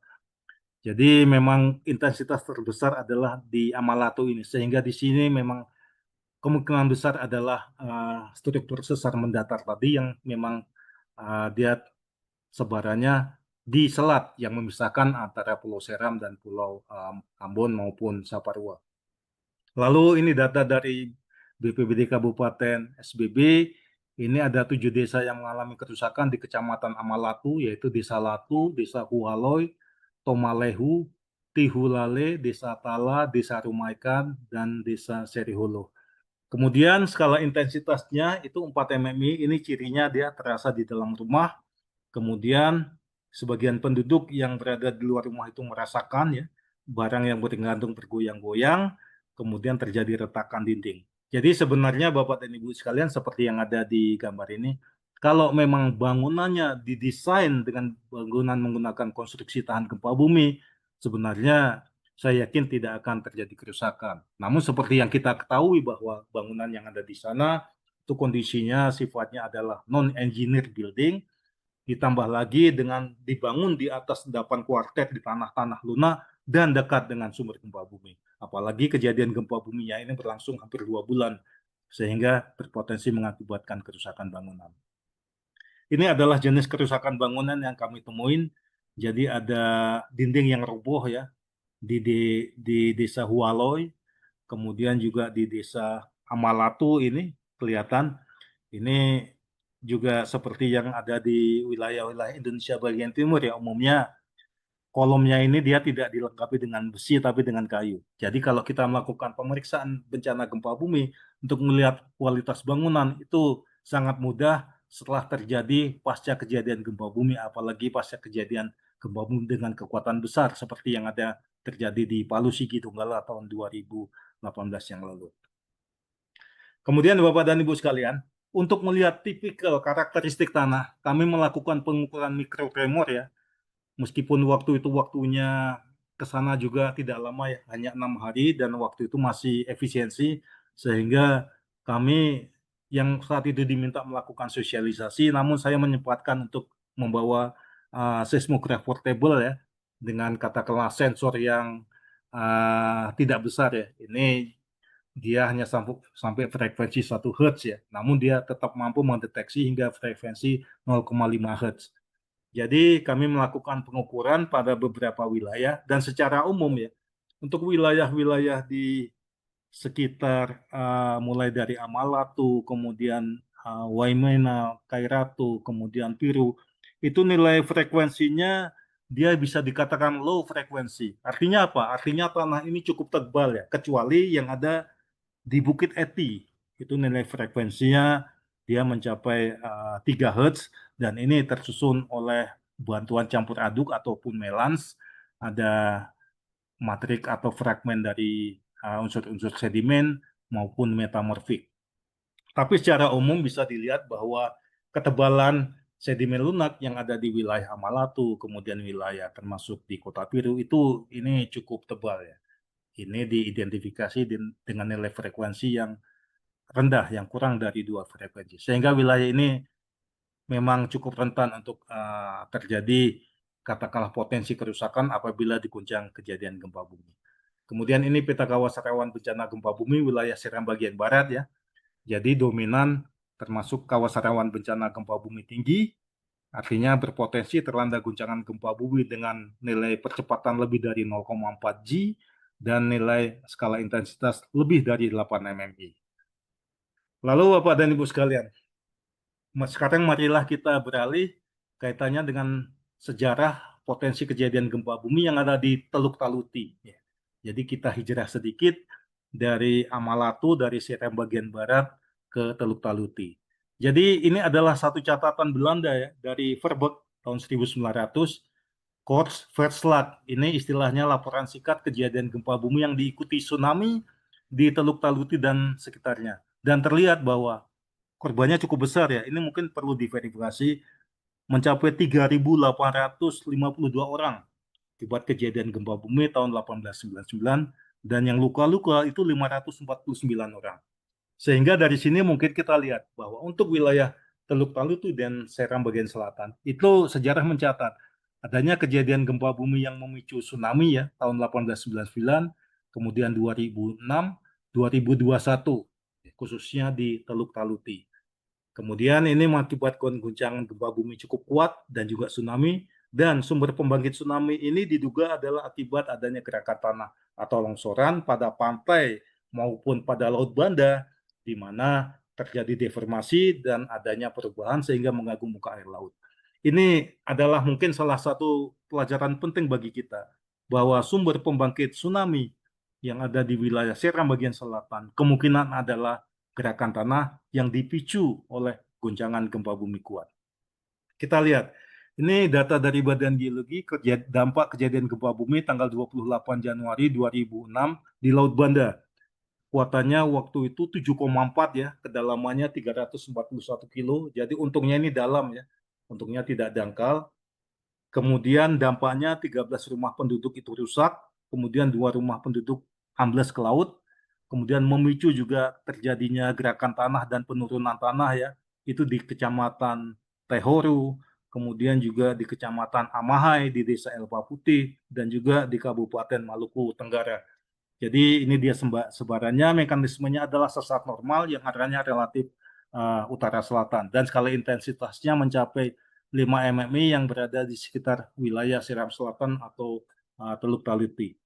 Jadi memang intensitas terbesar adalah di Amalatu ini, sehingga di sini memang kemungkinan besar adalah struktur sesar mendatar tadi yang memang dia sebarannya di selat yang memisahkan antara Pulau Seram dan Pulau Ambon maupun Saparua. Lalu ini data dari BPBD Kabupaten SBB. Ini ada 7 desa yang mengalami kerusakan di Kecamatan Amalatu, yaitu Desa Latu, Desa Hualoy, Tomalehu, Tihulale, Desa Tala, Desa Rumaikan, dan Desa Seriholo. Kemudian skala intensitasnya itu 4 MMI, ini cirinya dia terasa di dalam rumah. Kemudian sebagian penduduk yang berada di luar rumah itu merasakan ya barang yang bergantung bergoyang-goyang, kemudian terjadi retakan dinding. Jadi sebenarnya Bapak dan Ibu sekalian seperti yang ada di gambar ini, kalau memang bangunannya didesain dengan bangunan menggunakan konstruksi tahan gempa bumi, sebenarnya saya yakin tidak akan terjadi kerusakan. Namun seperti yang kita ketahui bahwa bangunan yang ada di sana itu kondisinya sifatnya adalah non-engineered building, ditambah lagi dengan dibangun di atas endapan kuartet di tanah-tanah lunak dan dekat dengan sumber gempa bumi. Apalagi kejadian gempa buminya ini berlangsung hampir 2 bulan, sehingga berpotensi mengakibatkan kerusakan bangunan. Ini adalah jenis kerusakan bangunan yang kami temuin. Jadi ada dinding yang roboh ya di desa Hualoy, kemudian juga di desa Amalatu ini kelihatan. Ini juga seperti yang ada di wilayah-wilayah Indonesia bagian timur ya, umumnya kolomnya ini dia tidak dilengkapi dengan besi tapi dengan kayu. Jadi kalau kita melakukan pemeriksaan bencana gempa bumi untuk melihat kualitas bangunan itu sangat mudah setelah terjadi pasca kejadian gempa bumi, apalagi pasca kejadian gempa bumi dengan kekuatan besar seperti yang ada terjadi di Palu Sigi Donggala tahun 2018 yang lalu. Kemudian Bapak dan Ibu sekalian, untuk melihat tipikal karakteristik tanah, kami melakukan pengukuran mikrotremor ya. Meskipun waktu itu waktunya ke sana juga tidak lama ya, hanya 6 hari dan waktu itu masih efisiensi, sehingga kami yang saat itu diminta melakukan sosialisasi, namun saya menyempatkan untuk membawa seismograf portable ya, dengan katakanlah sensor yang tidak besar ya. Ini dia hanya sampai frekuensi 1 Hz ya, namun dia tetap mampu mendeteksi hingga frekuensi 0,5 Hz. Jadi kami melakukan pengukuran pada beberapa wilayah dan secara umum ya, untuk wilayah-wilayah di sekitar mulai dari Amalatu, kemudian Waimena, Kairatu, kemudian Piru, itu nilai frekuensinya dia bisa dikatakan low frekuensi. Artinya apa? Artinya tanah ini cukup tebal ya, kecuali yang ada di Bukit Eti. Itu nilai frekuensinya dia mencapai 3 Hz dan ini tersusun oleh bantuan campur aduk ataupun melans, ada matrik atau fragmen dari unsur-unsur sedimen maupun metamorfik. Tapi secara umum bisa dilihat bahwa ketebalan sedimen lunak yang ada di wilayah Amalatu, kemudian wilayah termasuk di Kota Piru itu ini cukup tebal ya. Ini diidentifikasi dengan nilai frekuensi yang rendah, yang kurang dari 2 frekuensi. Sehingga wilayah ini memang cukup rentan untuk terjadi katakanlah potensi kerusakan apabila diguncang kejadian gempa bumi. Kemudian ini peta kawasan rawan bencana gempa bumi wilayah Seram bagian barat ya. Jadi dominan termasuk kawasan rawan bencana gempa bumi tinggi, artinya berpotensi terlanda guncangan gempa bumi dengan nilai percepatan lebih dari 0,4 G dan nilai skala intensitas lebih dari 8 mmi. Lalu Bapak dan Ibu sekalian, sekarang marilah kita beralih kaitannya dengan sejarah potensi kejadian gempa bumi yang ada di Teluk Taluti. Jadi kita hijrah sedikit dari Amalatu, dari Seram bagian barat ke Teluk Taluti. Jadi ini adalah satu catatan Belanda ya, dari Verbeek tahun 1900, Kortsverslag. Ini istilahnya laporan singkat kejadian gempa bumi yang diikuti tsunami di Teluk Taluti dan sekitarnya. Dan terlihat bahwa korbannya cukup besar ya. Ini mungkin perlu diverifikasi, mencapai 3.852 orang akibat kejadian gempa bumi tahun 1899 dan yang luka-luka itu 549 orang. Sehingga dari sini mungkin kita lihat bahwa untuk wilayah Teluk Taluti dan Seram bagian selatan itu sejarah mencatat adanya kejadian gempa bumi yang memicu tsunami ya tahun 1899, kemudian 2006, 2021 khususnya di Teluk Taluti. Kemudian ini mengakibatkan guncangan gempa bumi cukup kuat dan juga tsunami, dan sumber pembangkit tsunami ini diduga adalah akibat adanya gerakan tanah atau longsoran pada pantai maupun pada Laut Banda, di mana terjadi deformasi dan adanya perubahan sehingga mengganggu muka air laut. Ini adalah mungkin salah satu pelajaran penting bagi kita, bahwa sumber pembangkit tsunami yang ada di wilayah Seram bagian selatan kemungkinan adalah gerakan tanah yang dipicu oleh guncangan gempa bumi kuat. Kita lihat, ini data dari Badan Geologi dampak kejadian gempa bumi tanggal 28 Januari 2006 di Laut Banda. Kekuatannya waktu itu 7,4 ya, kedalamannya 341 kilo. Jadi untungnya ini dalam ya, untungnya tidak dangkal. Kemudian dampaknya 13 rumah penduduk itu rusak, kemudian 2 rumah penduduk amblas ke laut, kemudian memicu juga terjadinya gerakan tanah dan penurunan tanah ya, itu di Kecamatan Tehoru, kemudian juga di Kecamatan Amahai, di Desa Elba Putih, dan juga di Kabupaten Maluku Tenggara. Jadi ini dia sebarannya, mekanismenya adalah sesar normal yang arahnya relatif utara-selatan, dan skala intensitasnya mencapai 5 mmi yang berada di sekitar wilayah Seram Selatan atau Teluk Taliti.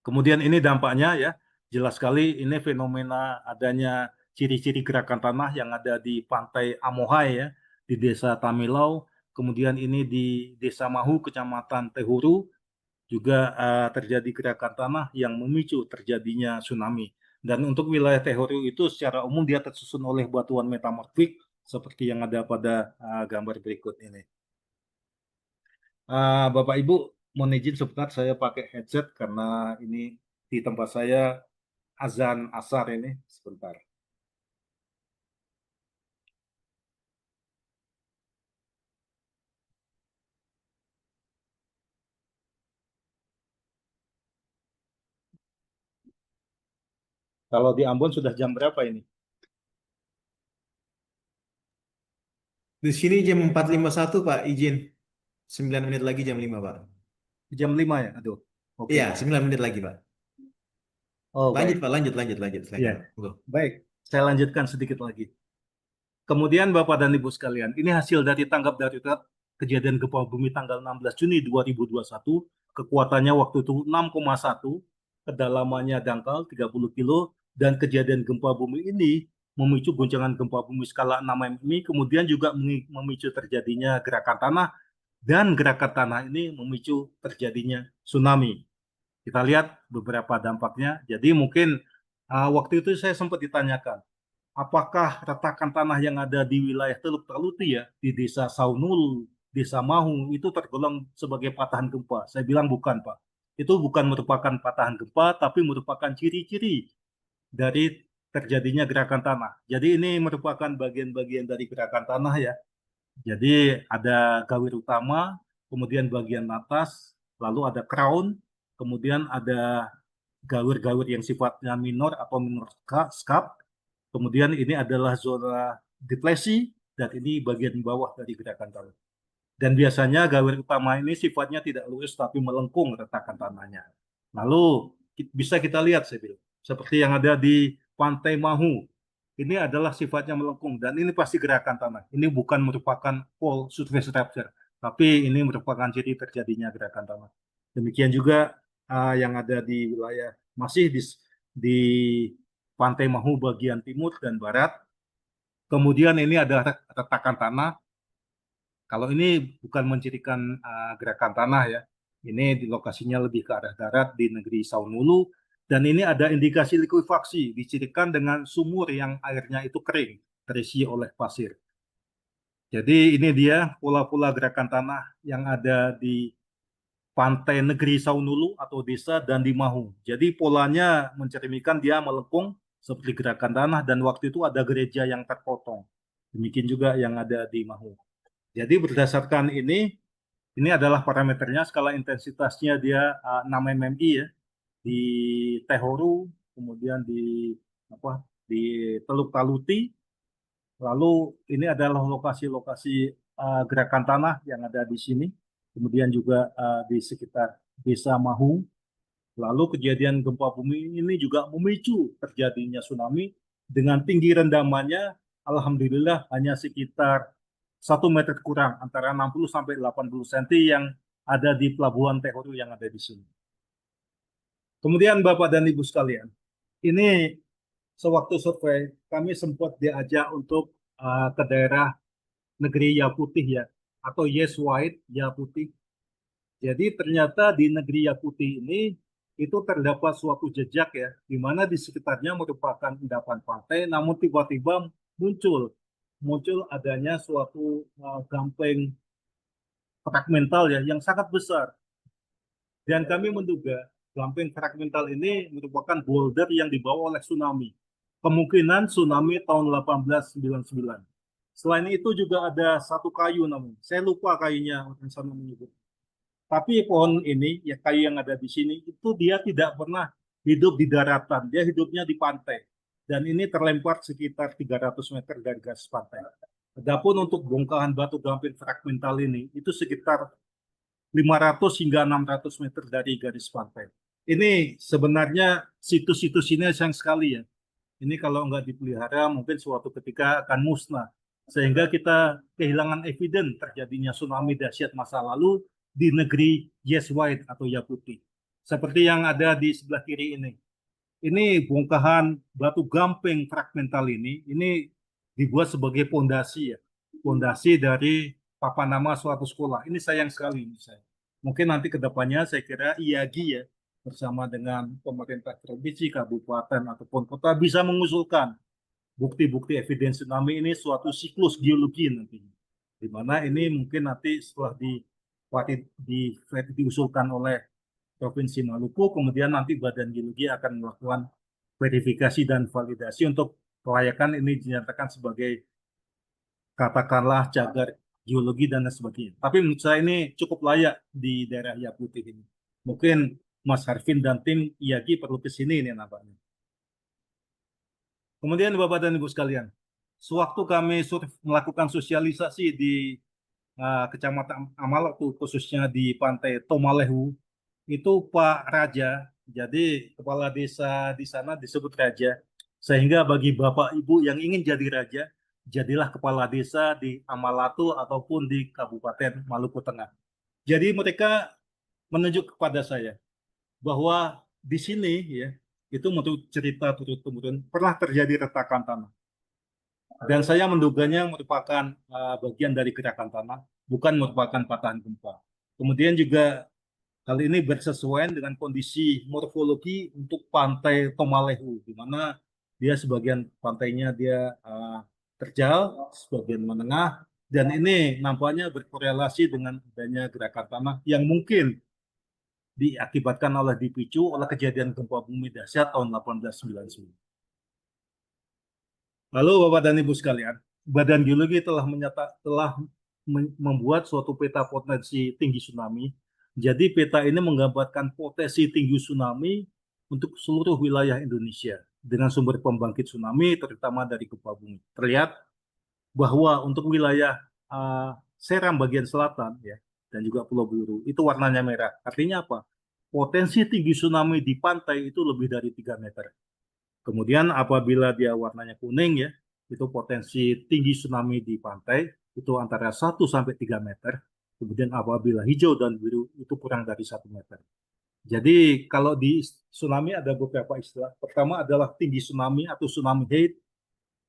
Kemudian ini dampaknya ya, jelas sekali ini fenomena adanya ciri-ciri gerakan tanah yang ada di pantai Amohai ya, di Desa Tamilau, kemudian ini di Desa Mahu, Kecamatan Tehuru, juga terjadi gerakan tanah yang memicu terjadinya tsunami. Dan untuk wilayah Tehuru itu secara umum dia tersusun oleh batuan metamorfik seperti yang ada pada gambar berikut ini. Bapak Ibu, mohon izin sebentar saya pakai headset karena ini di tempat saya azan asar ini sebentar. Kalau di Ambon sudah jam berapa ini? Di sini jam 4.51 Pak, izin. 9 menit lagi jam 5 Pak. Jam 5 ya? Aduh. Oke. Iya, 9 menit lagi Pak. Oh, Lanjut baik. Pak, lanjut. Silakan. Ya. Baik, saya lanjutkan sedikit lagi. Kemudian Bapak dan Ibu sekalian, ini hasil dari tanggap darurat kejadian gempa bumi tanggal 16 Juni 2021, kekuatannya waktu itu 6,1, kedalamannya dangkal 30 kilo, dan kejadian gempa bumi ini memicu goncangan gempa bumi skala 6 mmi, kemudian juga memicu terjadinya gerakan tanah, dan gerakan tanah ini memicu terjadinya tsunami. Kita lihat beberapa dampaknya. Jadi mungkin waktu itu saya sempat ditanyakan, apakah retakan tanah yang ada di wilayah Teluk Taluti ya, di Desa Saunulu, Desa Mahu, itu tergolong sebagai patahan gempa? Saya bilang bukan, Pak. Itu bukan merupakan patahan gempa, tapi merupakan ciri-ciri dari terjadinya gerakan tanah. Jadi ini merupakan bagian-bagian dari gerakan tanah ya. Jadi ada gawir utama, kemudian bagian atas, lalu ada crown, kemudian ada gawir-gawir yang sifatnya minor atau minor scarp. Kemudian ini adalah zona depresi, dan ini bagian bawah dari gerakan tanah. Dan biasanya gawir utama ini sifatnya tidak lurus tapi melengkung retakan tanahnya. Lalu bisa kita lihat seperti yang ada di Pantai Mahu. Ini adalah sifatnya melengkung dan ini pasti gerakan tanah. Ini bukan merupakan fault surface rupture, tapi ini merupakan ciri terjadinya gerakan tanah. Demikian juga yang ada di wilayah masih di Pantai Mahu bagian timur dan barat. Kemudian ini ada retakan tanah. Kalau ini bukan mencirikan gerakan tanah ya. Ini di lokasinya lebih ke arah darat di negeri Saunulu. Dan ini ada indikasi likuifaksi, dicirikan dengan sumur yang airnya itu kering, terisi oleh pasir. Jadi ini dia pola-pola gerakan tanah yang ada di pantai negeri Saunulu atau desa dan di Mahu. Jadi polanya mencerminkan dia melengkung seperti gerakan tanah, dan waktu itu ada gereja yang terpotong. Demikian juga yang ada di Mahu. Jadi berdasarkan ini adalah parameternya, skala intensitasnya dia 6 mmi ya, di Tehoru, kemudian di Teluk Taluti. Lalu ini adalah lokasi-lokasi gerakan tanah yang ada di sini. Kemudian juga di sekitar Desa Mahu. Lalu kejadian gempa bumi ini juga memicu terjadinya tsunami dengan tinggi rendamannya alhamdulillah hanya sekitar 1 meter kurang, antara 60 sampai 80 cm yang ada di Pelabuhan Tehoru yang ada di sini. Kemudian Bapak dan Ibu sekalian, ini sewaktu survei kami sempat diajak untuk ke daerah negeri Yaputih ya, atau Yes White Yaputih. Jadi ternyata di negeri Yaputih ini itu terdapat suatu jejak ya, di mana di sekitarnya merupakan endapan pantai, namun tiba-tiba muncul adanya suatu gampeng fragmental ya yang sangat besar. Dan kami menduga gamping fragmental ini merupakan boulder yang dibawa oleh tsunami. Kemungkinan tsunami tahun 1899. Selain itu juga ada satu kayu namanya. Saya lupa kayunya, orang sana menyebut. Tapi pohon ini, ya kayu yang ada di sini, itu dia tidak pernah hidup di daratan. Dia hidupnya di pantai. Dan ini terlempar sekitar 300 meter dari garis pantai. Adapun untuk bongkahan batu gamping fragmental ini, itu sekitar 500 hingga 600 meter dari garis pantai. Ini sebenarnya situs-situs ini sayang sekali ya. Ini kalau nggak dipelihara mungkin suatu ketika akan musnah. Sehingga kita kehilangan evidence terjadinya tsunami dahsyat masa lalu di negeri Yes White atau Yaputi. Seperti yang ada di sebelah kiri ini. Ini bongkahan batu gamping fragmental ini dibuat sebagai pondasi ya. Pondasi dari papan nama suatu sekolah. Ini sayang sekali ini saya. Mungkin nanti ke depannya saya kira IAGI ya bersama dengan pemerintah provinsi, kabupaten ataupun kota bisa mengusulkan bukti-bukti evidence tsunami ini suatu siklus geologi nantinya. Di mana ini mungkin nanti setelah diusulkan oleh Provinsi Maluku, kemudian nanti Badan Geologi akan melakukan verifikasi dan validasi untuk kelayakan ini dinyatakan sebagai katakanlah cagar geologi dan lain sebagainya. Tapi menurut saya ini cukup layak di daerah Yaputi ini. Mungkin Mas Harvin dan tim IAGI perlu ke sini ini nampaknya. Kemudian Bapak dan Ibu sekalian, sewaktu kami melakukan sosialisasi di Kecamatan Amalatu, khususnya di Pantai Tomalehu, itu Pak Raja, jadi kepala desa di sana disebut Raja, sehingga bagi Bapak Ibu yang ingin jadi Raja, jadilah kepala desa di Amalatu ataupun di Kabupaten Maluku Tengah. Jadi mereka menunjuk kepada saya bahwa di sini ya itu menurut cerita turun-temurun pernah terjadi retakan tanah. Dan saya menduganya merupakan bagian dari gerakan tanah, bukan merupakan patahan gempa. Kemudian juga hal ini bersesuaian dengan kondisi morfologi untuk pantai Tomalehu, di mana dia sebagian pantainya dia terjal, sebagian menengah, dan ini nampaknya berkorelasi dengan adanya gerakan tanah yang mungkin diakibatkan oleh dipicu oleh kejadian gempa bumi dahsyat tahun 1899. Lalu Bapak dan Ibu sekalian, Badan Geologi telah membuat suatu peta potensi tinggi tsunami. Jadi peta ini menggambarkan potensi tinggi tsunami untuk seluruh wilayah Indonesia dengan sumber pembangkit tsunami terutama dari gempa bumi. Terlihat bahwa untuk wilayah Seram bagian selatan ya dan juga Pulau Buru itu warnanya merah. Artinya apa? Potensi tinggi tsunami di pantai itu lebih dari 3 meter. Kemudian apabila dia warnanya kuning ya, itu potensi tinggi tsunami di pantai itu antara 1 sampai 3 meter. Kemudian apabila hijau dan biru itu kurang dari 1 meter. Jadi kalau di tsunami ada beberapa istilah. Pertama adalah tinggi tsunami atau tsunami height.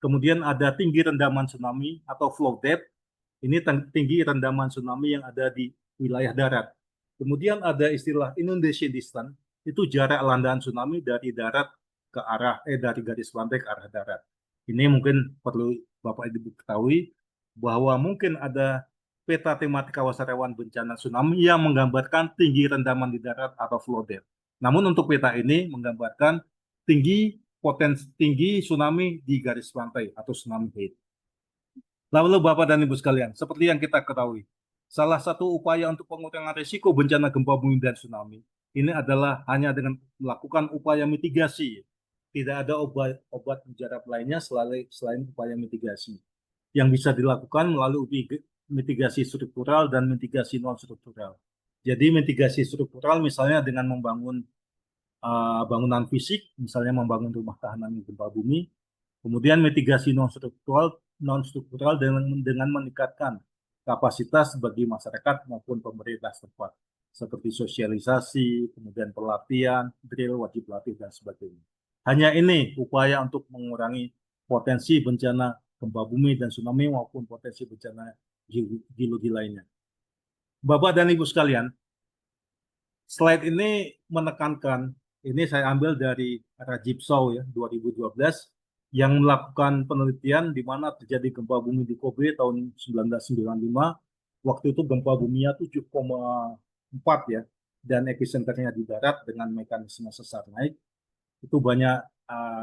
Kemudian ada tinggi rendaman tsunami atau flow depth. Ini tinggi rendaman tsunami yang ada di wilayah darat. Kemudian ada istilah inundation distance. Itu jarak landaan tsunami dari darat ke arah dari garis pantai ke arah darat. Ini mungkin perlu Bapak Ibu ketahui bahwa mungkin ada peta tematik kawasan rawan bencana tsunami yang menggambarkan tinggi rendaman di darat atau flow depth. Namun untuk peta ini menggambarkan tinggi tsunami di garis pantai atau tsunami height. Lalu Bapak dan Ibu sekalian, seperti yang kita ketahui, salah satu upaya untuk pengurangan risiko bencana gempa bumi dan tsunami ini adalah hanya dengan melakukan upaya mitigasi. Tidak ada obat mujarab lainnya selain upaya mitigasi yang bisa dilakukan melalui mitigasi struktural dan mitigasi non struktural. Jadi mitigasi struktural misalnya dengan membangun bangunan fisik, misalnya membangun rumah tahanan gempa bumi. Kemudian mitigasi non struktural dengan meningkatkan kapasitas bagi masyarakat maupun pemerintah setempat, seperti sosialisasi, kemudian pelatihan, drill, wajib latih dan sebagainya. Hanya ini upaya untuk mengurangi potensi bencana gempa bumi dan tsunami maupun potensi bencana geologi lainnya. Bapak dan Ibu sekalian, slide ini menekankan, ini saya ambil dari Rajib Shaw ya 2012 yang melakukan penelitian di mana terjadi gempa bumi di Kobe tahun 1995. Waktu itu gempa buminya 7,4 ya. dan epicenternya di darat dengan mekanisme sesar naik, itu banyak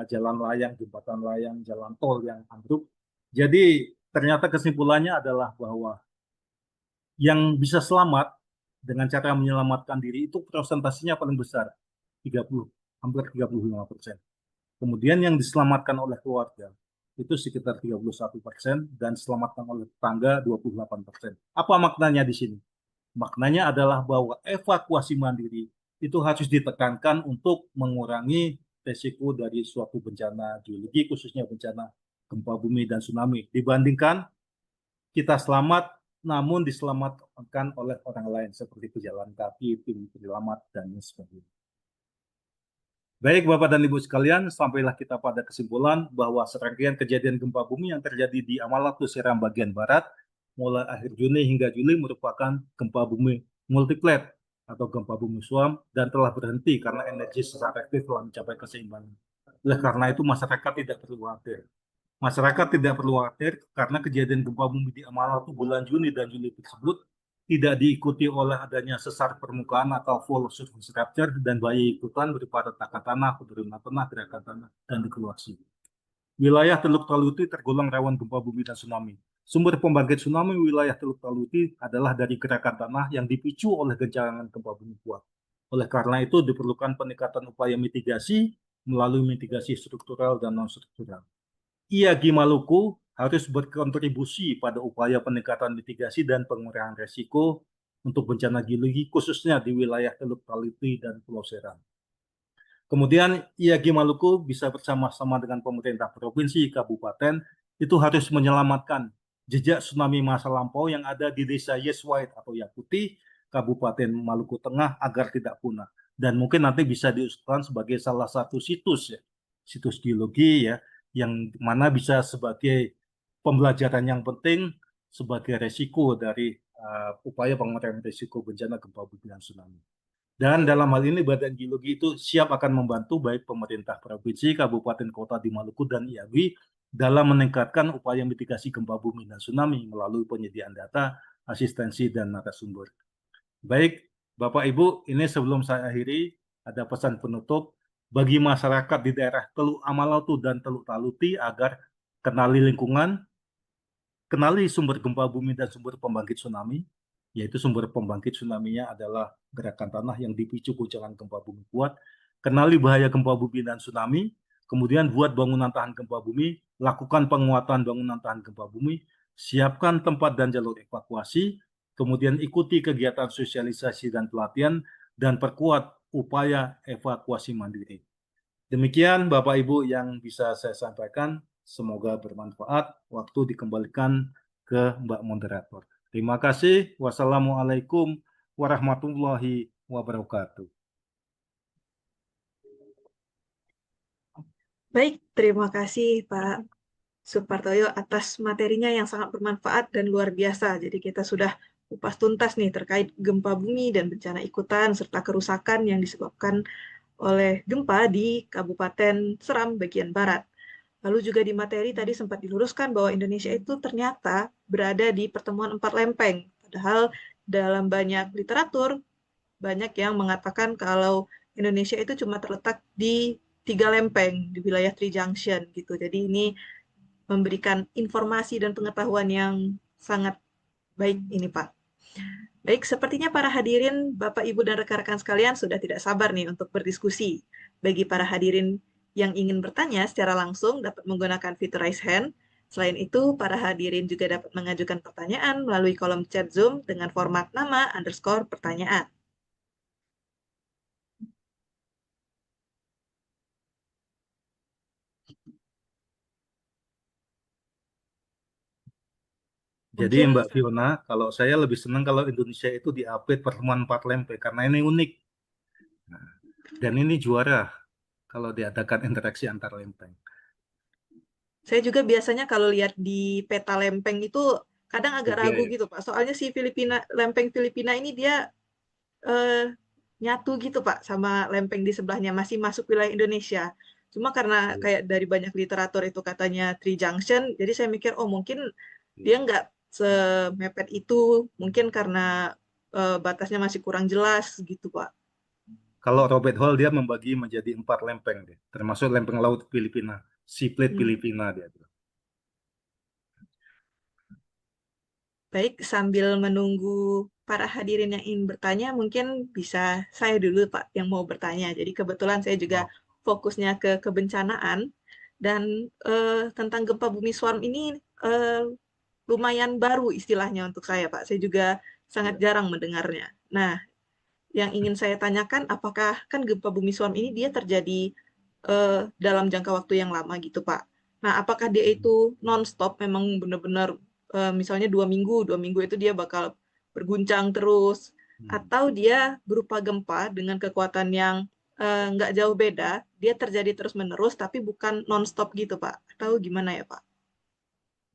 jalan layang, jembatan layang, jalan tol yang ambruk. Jadi ternyata kesimpulannya adalah bahwa yang bisa selamat dengan cara menyelamatkan diri itu persentasenya paling besar, 30, hampir 35%. Kemudian yang diselamatkan oleh keluarga itu sekitar 31% dan diselamatkan oleh tetangga 28%. Apa maknanya di sini? Maknanya adalah bahwa evakuasi mandiri itu harus ditekankan untuk mengurangi resiko dari suatu bencana geologi, khususnya bencana gempa bumi dan tsunami, dibandingkan kita selamat namun diselamatkan oleh orang lain seperti pejalan kaki, tim penyelamat, dan sebagainya. Baik Bapak dan Ibu sekalian, sampailah kita pada kesimpulan bahwa serangkaian kejadian gempa bumi yang terjadi di Amalatu Seram bagian barat mulai akhir Juni hingga Juli merupakan gempa bumi multiplet atau gempa bumi suam dan telah berhenti karena energi sesar aktif telah mencapai keseimbangan. Oleh karena itu masyarakat tidak perlu khawatir. Masyarakat tidak perlu khawatir karena kejadian gempa bumi di Amalatu bulan Juni dan Juli tersebut tidak diikuti oleh adanya sesar permukaan atau full surface rupture dan bahaya ikutan berupa retakan tanah, penurunan tanah, gerakan tanah, dan dikulasi. Wilayah Teluk Taluti tergolong rawan gempa bumi dan tsunami. Sumber pembangkit tsunami wilayah Teluk Taluti adalah dari gerakan tanah yang dipicu oleh goncangan gempa bumi kuat. Oleh karena itu diperlukan peningkatan upaya mitigasi melalui mitigasi struktural dan non-struktural. IAGI Maluku harus berkontribusi pada upaya peningkatan mitigasi dan pengurangan resiko untuk bencana geologi khususnya di wilayah Teluk Taluti dan Pulau Seram. Kemudian IAGI Maluku bisa bersama-sama dengan pemerintah provinsi, kabupaten, itu harus menyelamatkan jejak tsunami masa lampau yang ada di desa Yeswait atau Yakuti, Kabupaten Maluku Tengah agar tidak punah. Dan mungkin nanti bisa diusulkan sebagai salah satu situs, ya, situs geologi ya, yang mana bisa sebagai pembelajaran yang penting sebagai resiko dari upaya pengurangan resiko bencana gempa bumi dan tsunami. Dan dalam hal ini Badan Geologi itu siap akan membantu baik pemerintah provinsi, kabupaten, kota di Maluku dan IAGI dalam meningkatkan upaya mitigasi gempa bumi dan tsunami melalui penyediaan data, asistensi, dan narasumber. Baik, Bapak Ibu, ini sebelum saya akhiri, ada pesan penutup bagi masyarakat di daerah Teluk Amalatu dan Teluk Taluti agar kenali lingkungan, kenali sumber gempa bumi dan sumber pembangkit tsunami, yaitu sumber pembangkit tsunami-nya adalah gerakan tanah yang dipicu guncangan gempa bumi kuat, kenali bahaya gempa bumi dan tsunami, kemudian buat bangunan tahan gempa bumi, lakukan penguatan bangunan tahan gempa bumi, siapkan tempat dan jalur evakuasi, kemudian ikuti kegiatan sosialisasi dan pelatihan, dan perkuat upaya evakuasi mandiri. Demikian Bapak Ibu yang bisa saya sampaikan, semoga bermanfaat. Waktu dikembalikan ke Mbak Moderator. Terima kasih. Wassalamualaikum warahmatullahi wabarakatuh. Baik, terima kasih Pak Supartoyo atas materinya yang sangat bermanfaat dan luar biasa. Jadi kita sudah kupas tuntas nih terkait gempa bumi dan bencana ikutan serta kerusakan yang disebabkan oleh gempa di Kabupaten Seram bagian barat. Lalu juga di materi tadi sempat diluruskan bahwa Indonesia itu ternyata berada di pertemuan 4 lempeng. Padahal dalam banyak literatur, banyak yang mengatakan kalau Indonesia itu cuma terletak di 3 lempeng, di wilayah Three Junction gitu. Jadi ini memberikan informasi dan pengetahuan yang sangat baik ini Pak. Baik, sepertinya para hadirin, Bapak, Ibu, dan rekan-rekan sekalian sudah tidak sabar nih untuk berdiskusi. Bagi para hadirin yang ingin bertanya secara langsung dapat menggunakan fitur raise hand. Selain itu, para hadirin juga dapat mengajukan pertanyaan melalui kolom chat Zoom dengan format nama _ pertanyaan. Jadi Mungkin Mbak Fiona, kalau saya lebih senang kalau Indonesia itu di-update pertemuan 4 lempeng karena ini unik. Nah, dan ini juara kalau diadakan interaksi antar lempeng. saya juga biasanya kalau lihat di peta lempeng itu kadang agak ragu gitu Pak. Soalnya si lempeng Filipina ini dia nyatu gitu Pak sama lempeng di sebelahnya, masih masuk wilayah Indonesia. Cuma karena kayak dari banyak literatur itu katanya Three Junction, jadi saya mikir oh mungkin dia nggak semepet itu, mungkin karena batasnya masih kurang jelas gitu, Pak. Kalau Robert Hall dia membagi menjadi 4 lempeng deh, termasuk lempeng laut Filipina, Sea Plate Hmm. Filipina dia. Baik, sambil menunggu para hadirin yang ingin bertanya, mungkin bisa saya dulu, Pak, yang mau bertanya. Jadi kebetulan saya juga fokusnya ke kebencanaan dan tentang gempa bumi swarm ini lumayan baru istilahnya untuk saya, Pak. Saya juga sangat jarang mendengarnya. Nah, yang ingin saya tanyakan, apakah kan gempa bumi swarm ini dia terjadi dalam jangka waktu yang lama gitu, Pak. Nah, apakah dia itu non-stop, memang benar-benar misalnya 2 minggu itu dia bakal berguncang terus, atau dia berupa gempa dengan kekuatan yang nggak jauh beda, dia terjadi terus-menerus, tapi bukan non-stop gitu, Pak? Atau gimana ya, Pak?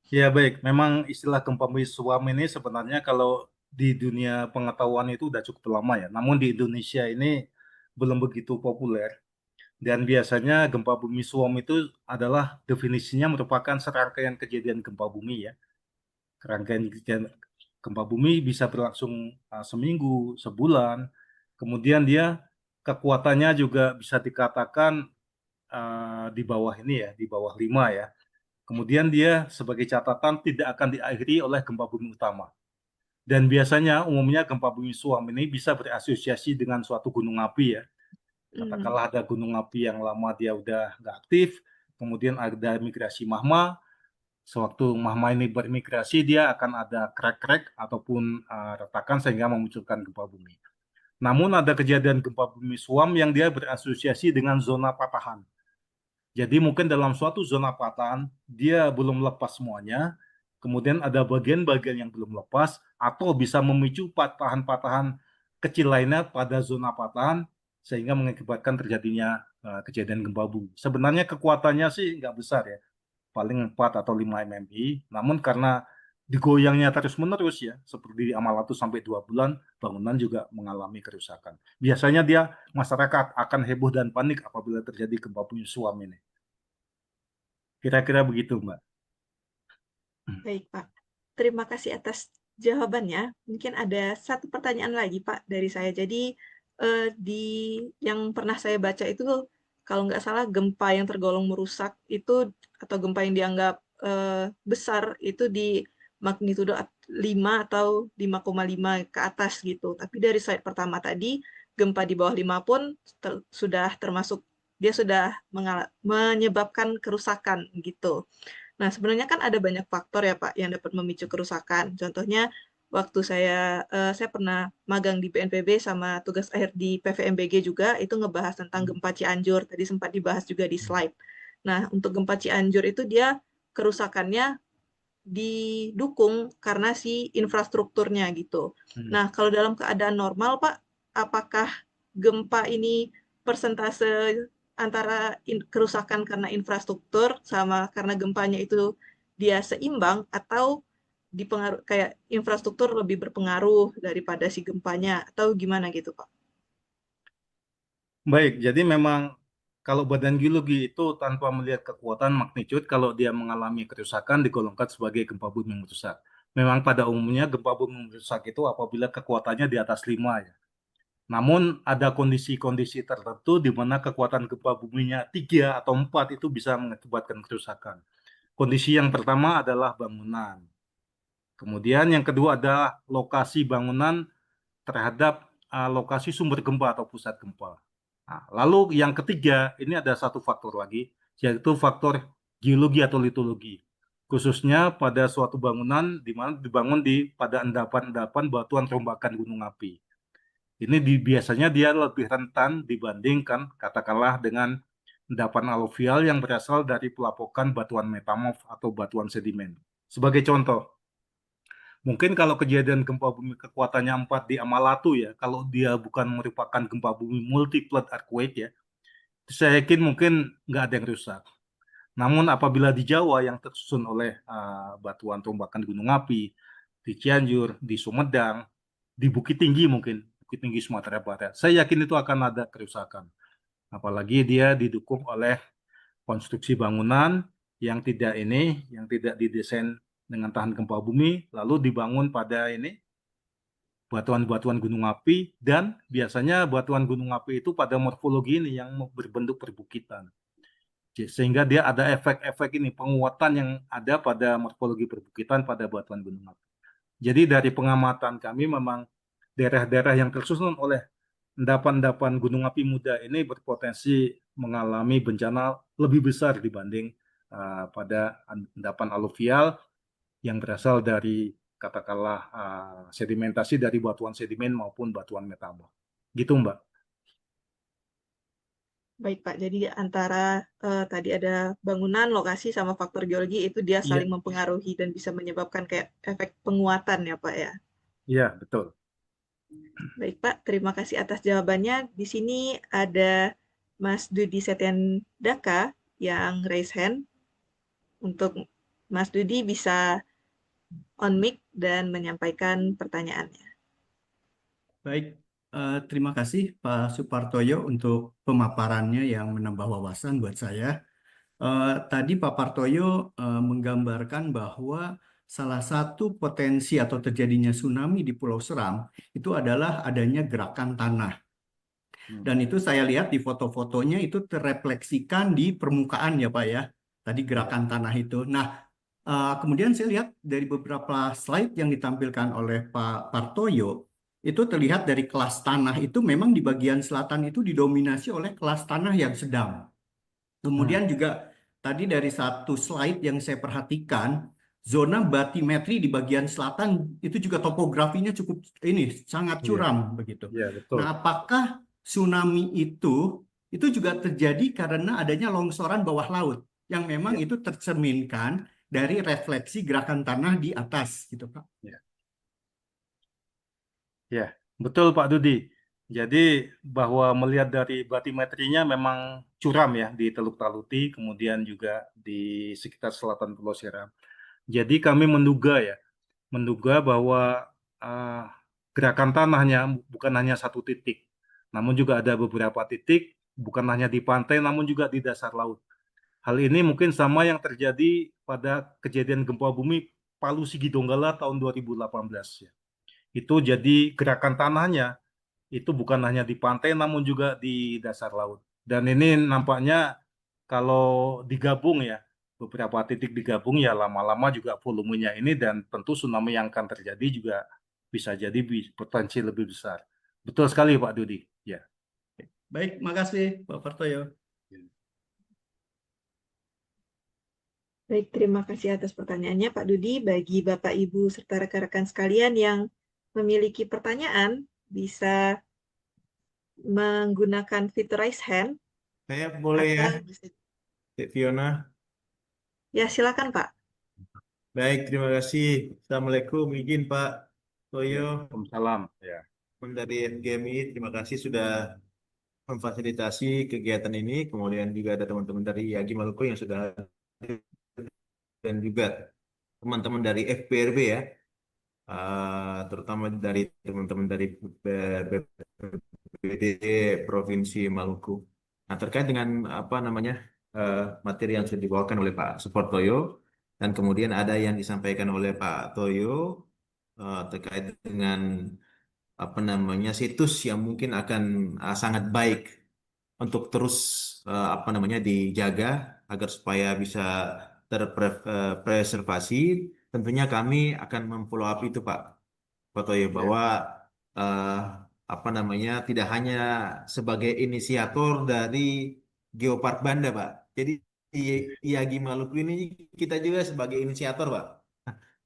Ya baik, memang istilah gempa bumi swarm ini sebenarnya kalau di dunia pengetahuan itu udah cukup lama ya. Namun di Indonesia ini belum begitu populer. Dan biasanya gempa bumi swarm itu adalah definisinya merupakan serangkaian kejadian gempa bumi ya. Serangkaian kejadian gempa bumi bisa berlangsung seminggu, sebulan. Kemudian dia kekuatannya juga bisa dikatakan di bawah ini ya, di bawah 5 ya. Kemudian dia sebagai catatan tidak akan diakhiri oleh gempa bumi utama. Dan biasanya umumnya gempa bumi swarm ini bisa berasosiasi dengan suatu gunung api ya. Katakanlah ada gunung api yang lama dia udah nggak aktif, kemudian ada migrasi magma. Sewaktu magma ini bermigrasi, dia akan ada crack-crack ataupun retakan sehingga memunculkan gempa bumi. Namun ada kejadian gempa bumi swarm yang dia berasosiasi dengan zona patahan. Jadi mungkin dalam suatu zona patahan, dia belum lepas semuanya, kemudian ada bagian-bagian yang belum lepas, atau bisa memicu patahan-patahan kecil lainnya pada zona patahan, sehingga mengakibatkan terjadinya kejadian gempa bumi. Sebenarnya kekuatannya sih nggak besar ya, paling 4 atau 5 mmi, namun karena digoyangnya terus-menerus ya, seperti di Amalatu sampai 2 bulan, bangunan juga mengalami kerusakan. Biasanya masyarakat akan heboh dan panik apabila terjadi gempa bumi swarm ini. Kira-kira begitu, Mbak. Baik, Pak. Terima kasih atas jawabannya. Mungkin ada satu pertanyaan lagi, Pak, dari saya. Jadi, di yang pernah saya baca itu, kalau nggak salah gempa yang tergolong merusak itu, atau gempa yang dianggap besar, itu di magnitudo 5 atau 5,5 ke atas gitu. Tapi dari slide pertama tadi, gempa di bawah 5 pun sudah termasuk, dia sudah menyebabkan kerusakan gitu. Nah, sebenarnya kan ada banyak faktor ya, Pak, yang dapat memicu kerusakan. Contohnya, waktu saya pernah magang di BNPB sama tugas akhir di PVMBG juga, itu ngebahas tentang gempa Cianjur. Tadi sempat dibahas juga di slide. Nah, untuk gempa Cianjur itu dia kerusakannya didukung karena si infrastrukturnya gitu. Nah, kalau dalam keadaan normal, Pak, apakah gempa ini persentase antara kerusakan karena infrastruktur sama karena gempanya itu dia seimbang, atau dipengaruhi kayak infrastruktur lebih berpengaruh daripada si gempanya, atau gimana gitu, Pak? Baik, jadi memang kalau badan geologi itu tanpa melihat kekuatan magnitude, kalau dia mengalami kerusakan digolongkan sebagai gempa bumi merusak. Memang pada umumnya gempa bumi merusak itu apabila kekuatannya di atas 5 ya. Namun ada kondisi-kondisi tertentu di mana kekuatan gempa buminya 3 atau 4 itu bisa mengakibatkan kerusakan. Kondisi yang pertama adalah bangunan. Kemudian yang kedua adalah lokasi bangunan terhadap lokasi sumber gempa atau pusat gempa. Nah, lalu yang ketiga, ini ada satu faktor lagi, yaitu faktor geologi atau litologi. Khususnya pada suatu bangunan di mana dibangun pada endapan-endapan batuan rombakan gunung api. Ini biasanya dia lebih rentan dibandingkan katakanlah dengan endapan aluvial yang berasal dari pelapukan batuan metamorf atau batuan sedimen. Sebagai contoh, mungkin kalau kejadian gempa bumi kekuatannya 4 di Amalatu ya, kalau dia bukan merupakan gempa bumi multi-plate earthquake ya, saya yakin mungkin nggak ada yang rusak. Namun apabila di Jawa yang tersusun oleh batuan tumbakan gunung api, di Cianjur, di Sumedang, di Bukit Tinggi mungkin, Bukit Tinggi Sumatera Barat, saya yakin itu akan ada kerusakan. Apalagi dia didukung oleh konstruksi bangunan yang tidak didesain dengan tahan gempa bumi, lalu dibangun pada batuan-batuan gunung api, dan biasanya batuan gunung api itu pada morfologi ini yang berbentuk perbukitan. Sehingga dia ada efek-efek ini, penguatan yang ada pada morfologi perbukitan pada batuan gunung api. Jadi dari pengamatan kami memang daerah-daerah yang tersusun oleh endapan-endapan gunung api muda ini berpotensi mengalami bencana lebih besar dibanding pada endapan aluvial yang berasal dari katakanlah sedimentasi dari batuan sedimen maupun batuan metamorf. Gitu, Mbak. Baik, Pak. Jadi antara tadi ada bangunan, lokasi, sama faktor geologi itu dia Iya, saling mempengaruhi dan bisa menyebabkan kayak efek penguatan ya, Pak ya. iya, betul. Baik, Pak. Terima kasih atas jawabannya. Di sini ada Mas Dudi Setiandaka yang raise hand. Untuk Mas Dudi bisa on mic dan menyampaikan pertanyaannya. Baik, terima kasih Pak Supartoyo untuk pemaparannya yang menambah wawasan buat saya. Tadi Pak Partoyo menggambarkan bahwa salah satu potensi atau terjadinya tsunami di Pulau Seram itu adalah adanya gerakan tanah. Dan itu saya lihat di foto-fotonya itu terrefleksikan di permukaan ya Pak ya. Tadi gerakan tanah itu. Nah, kemudian saya lihat dari beberapa slide yang ditampilkan oleh Pak Partoyo, itu terlihat dari kelas tanah itu memang di bagian selatan itu didominasi oleh kelas tanah yang sedang. Kemudian juga tadi dari satu slide yang saya perhatikan, zona batimetri di bagian selatan itu juga topografinya cukup sangat curam begitu. Iya, betul. Nah, apakah tsunami itu juga terjadi karena adanya longsoran bawah laut yang memang itu tercerminkan dari refleksi gerakan tanah di atas gitu, Pak? Ya, betul Pak Dudi. Jadi bahwa melihat dari batimetrinya memang curam ya di Teluk Taluti, kemudian juga di sekitar selatan Pulau Seram. Jadi kami menduga bahwa gerakan tanahnya bukan hanya satu titik, namun juga ada beberapa titik, bukan hanya di pantai, namun juga di dasar laut. Hal ini mungkin sama yang terjadi pada kejadian gempa bumi Palu Sigi Donggala tahun 2018 ya. Itu jadi gerakan tanahnya itu bukan hanya di pantai namun juga di dasar laut. Dan ini nampaknya kalau digabung ya, beberapa titik digabung ya lama-lama juga volumenya ini, dan tentu tsunami yang akan terjadi juga bisa jadi potensi lebih besar. Betul sekali Pak Dudi. Ya. Baik, makasih Pak Partoyo. Baik, terima kasih atas pertanyaannya Pak Dudi. Bagi Bapak, Ibu, serta rekan-rekan sekalian yang memiliki pertanyaan, bisa menggunakan fitur raise hand. Saya boleh ya, Cik Fiona. Ya, silakan Pak. Baik, terima kasih. Assalamualaikum, izin Pak Toyo. Waalaikumsalam. Ya. Dari FGMI, terima kasih sudah memfasilitasi kegiatan ini. Kemudian juga ada teman-teman dari IAGI Maluku yang sudah hadir, dan juga teman-teman dari FPRB ya, terutama dari teman-teman dari BPBD Provinsi Maluku. Nah, terkait dengan materi yang sudah dibawakan oleh Pak Supartoyo, dan kemudian ada yang disampaikan oleh Pak Toyo terkait dengan situs yang mungkin akan sangat baik untuk terus dijaga agar supaya bisa terpreservasi. Tentunya kami akan memfollow up itu Pak Toyo, bahwa tidak hanya sebagai inisiator dari Geopark Banda Pak. Jadi IAGI Maluku ini kita juga sebagai inisiator Pak.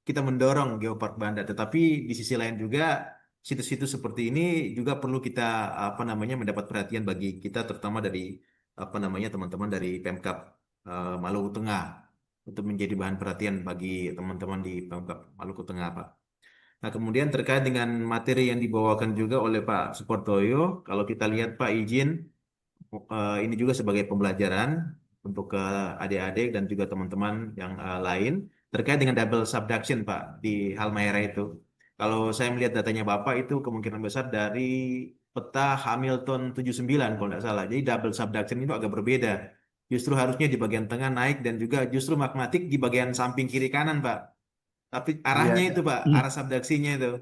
Kita mendorong Geopark Banda, tetapi di sisi lain juga situs-situs seperti ini juga perlu kita mendapat perhatian bagi kita, terutama dari teman-teman dari Pemkab Maluku Tengah, untuk menjadi bahan perhatian bagi teman-teman di Pemkab Maluku Tengah Pak. Nah, kemudian terkait dengan materi yang dibawakan juga oleh Pak Supartoyo, kalau kita lihat Pak izin, ini juga sebagai pembelajaran untuk adik-adik dan juga teman-teman yang lain terkait dengan double subduction Pak di Halmahera itu. Kalau saya melihat datanya Bapak itu kemungkinan besar dari peta Hamilton 79 kalau tidak salah. Jadi double subduction itu agak berbeda. Justru harusnya di bagian tengah naik, dan juga justru magmatik di bagian samping kiri kanan Pak. Tapi arahnya itu Pak, arah subduksinya itu.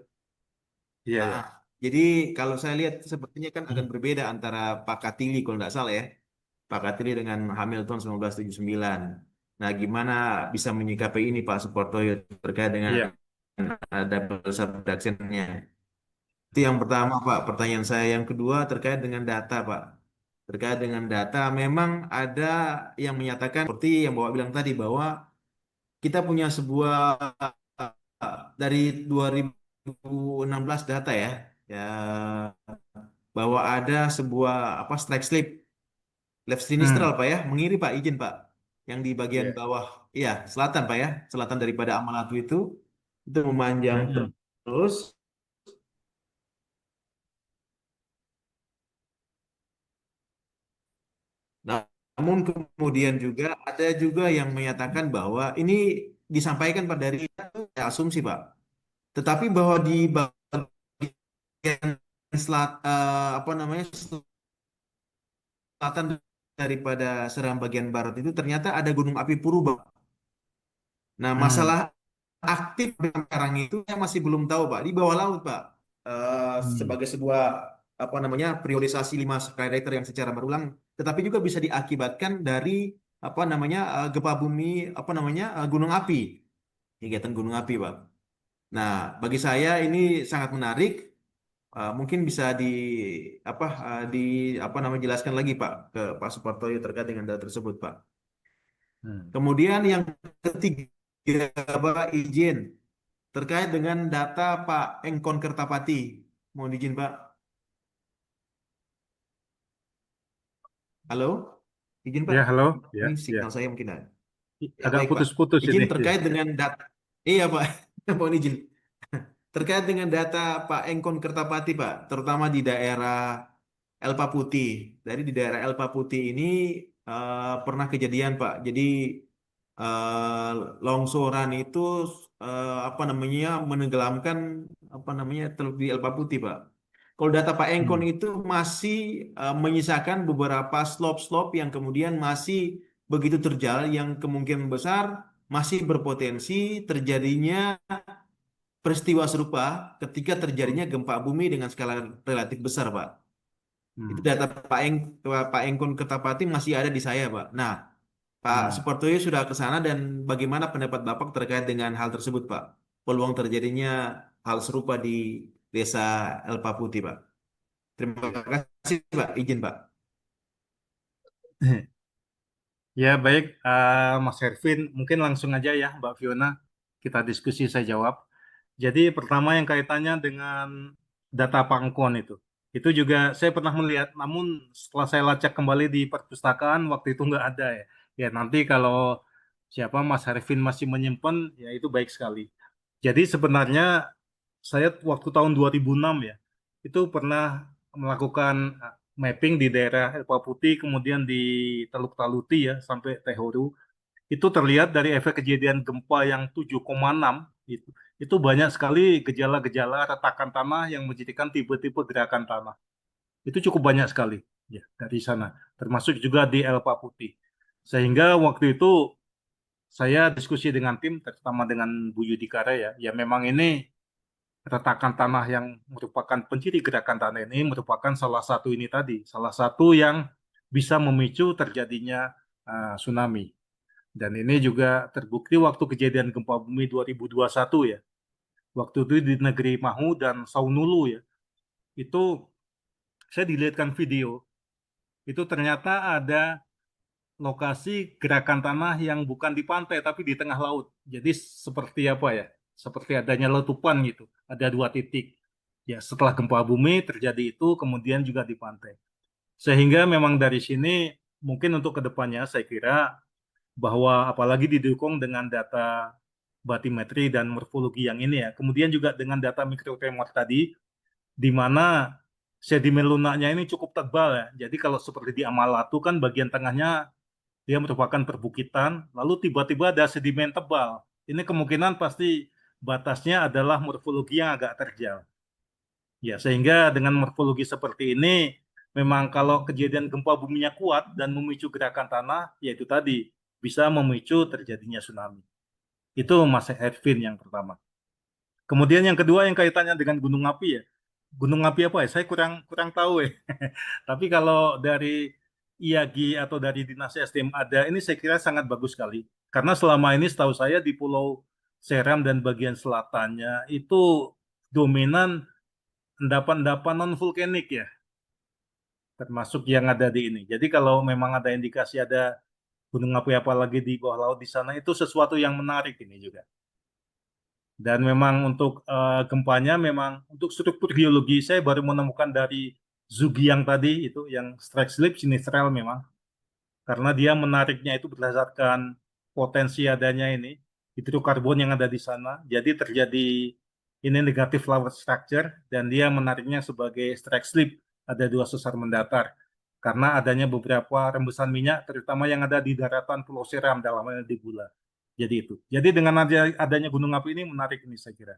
Iya, ya. Ah, jadi kalau saya lihat sepertinya kan akan berbeda antara Pak Katili kalau nggak salah ya. Pak Katili dengan Hamilton 1979. Nah, gimana bisa menyikapi ini Pak Supartoyo terkait dengan Iya. double subduction-nya? Itu yang pertama Pak. Pertanyaan saya yang kedua terkait dengan data Pak. Terkait dengan data memang ada yang menyatakan seperti yang Bapak bilang tadi bahwa kita punya sebuah dari 2016 data ya, ya bahwa ada sebuah apa strike slip left sinistral Hmm. Pak ya, mengiri Pak, izin Pak, yang di bagian Iya. bawah, iya selatan Pak ya, selatan daripada Amalatu itu memanjang Mm-mm. terus. Namun kemudian juga ada juga yang menyatakan bahwa ini disampaikan Pak dari asumsi Pak, tetapi bahwa di bagian apa namanya selatan daripada Seram bagian barat itu ternyata ada gunung api Purba. Nah, Hmm. masalah aktif sekarang itu saya masih belum tahu, Pak. Di bawah laut, Pak. Hmm. Sebagai sebuah apa namanya priorisasi 5 skyrater yang secara berulang, tetapi juga bisa diakibatkan dari apa namanya gempa bumi apa namanya gunung api, kegiatan gunung api, Pak. Nah, bagi saya ini sangat menarik. Mungkin bisa di apa namanya jelaskan lagi, Pak, ke Pak Supartoyo terkait dengan data tersebut, Pak. Hmm. Kemudian yang ketiga, Pak, izin terkait dengan data Pak Engkon Kertapati. Mohon izin, Pak. Halo? Izin, Pak. Ya, halo. Ya, Ini ya. signal saya mungkin ada. Ya, Agak baik, Pak. putus-putus Izin ini. Ya. terkait dengan data. Iya, Pak. Mohon izin. Terkait dengan data Pak Engkon Kertapati, Pak, terutama di daerah Elpa Putih. Dari di daerah Elpa Putih ini pernah kejadian, Pak. Jadi eh, longsoran itu apa namanya menenggelamkan apa namanya Teluk di Elpa Putih, Pak. Kalau data Pak Engkon Hmm. itu masih menyisakan beberapa slope-slope yang kemudian masih begitu terjal, yang kemungkinan besar masih berpotensi terjadinya peristiwa serupa ketika terjadinya gempa bumi dengan skala relatif besar, Pak. Itu Hmm. data Pak Engkon Kertapati masih ada di saya, Pak. Nah, Pak Hmm. Supartoyo sudah ke sana dan bagaimana pendapat Bapak terkait dengan hal tersebut, Pak? Peluang terjadinya hal serupa di Desa Elpa Putih, Pak. Terima Ya. kasih, Pak. Izin, Pak. Ya, baik, Mas Hervin. Mungkin langsung aja ya, Mbak Fiona. Kita diskusi, saya jawab. Jadi, pertama yang kaitannya dengan data Pangkon itu. Itu juga saya pernah melihat, namun setelah saya lacak kembali di perpustakaan, waktu itu nggak ada ya. Ya, nanti kalau siapa Mas Hervin masih menyimpan, ya itu baik sekali. Jadi sebenarnya saya waktu tahun 2006 ya, itu pernah melakukan mapping di daerah Elpa Putih, kemudian di Teluk Taluti ya, sampai Tehoru. Itu terlihat dari efek kejadian gempa yang 7,6, itu banyak sekali gejala-gejala retakan tanah yang menjadikan tipe-tipe gerakan tanah. Itu cukup banyak sekali ya dari sana, termasuk juga di Elpa Putih. Sehingga waktu itu saya diskusi dengan tim, terutama dengan Bu Yudikara ya, ya memang ini retakan tanah yang merupakan penciri gerakan tanah ini merupakan salah satu ini tadi, salah satu yang bisa memicu terjadinya tsunami. Dan ini juga terbukti waktu kejadian gempa bumi 2021 ya. Waktu itu di negeri Mahu dan Saunulu ya. Itu saya dilihatkan video, itu ternyata ada lokasi gerakan tanah yang bukan di pantai tapi di tengah laut. Jadi seperti apa ya? Seperti adanya letupan gitu. Ada 2 titik. Ya, setelah gempa bumi terjadi itu, kemudian juga di pantai. Sehingga memang dari sini mungkin untuk kedepannya saya kira bahwa apalagi didukung dengan data batimetri dan morfologi yang ini ya. Kemudian juga dengan data mikrotremor tadi, di mana sedimen lunaknya ini cukup tebal ya. Jadi kalau seperti di Amalatu kan bagian tengahnya dia merupakan perbukitan, lalu tiba-tiba ada sedimen tebal. Ini kemungkinan pasti batasnya adalah morfologi yang agak terjal. Ya, sehingga dengan morfologi seperti ini, memang kalau kejadian gempa buminya kuat dan memicu gerakan tanah, yaitu tadi bisa memicu terjadinya tsunami. Itu Mas Edwin yang pertama. Kemudian yang kedua yang kaitannya dengan gunung api ya. gunung api apa ya? Saya kurang kurang tahu ya. Tapi kalau dari IAGI atau dari Dinas SDM ada, ini saya kira sangat bagus sekali. Karena selama ini setahu saya di Pulau Seram dan bagian selatannya itu dominan endapan-endapan non-vulkanik ya, termasuk yang ada di ini. Jadi kalau memang ada indikasi ada gunung api apa lagi di bawah laut di sana, itu sesuatu yang menarik ini juga. Dan memang untuk gempanya, memang untuk struktur geologi, saya baru menemukan dari Zhujiang tadi, itu yang strike slip sinistral memang. Karena dia menariknya itu berdasarkan potensi adanya ini, hidrokarbon yang ada di sana. Jadi terjadi ini negatif flower structure, dan dia menariknya sebagai strike slip, ada dua sesar mendatar. Karena adanya beberapa rembesan minyak, terutama yang ada di daratan Pulau Seram, dalamnya di Bula. Jadi itu. Jadi dengan adanya gunung api ini menarik ini saya kira.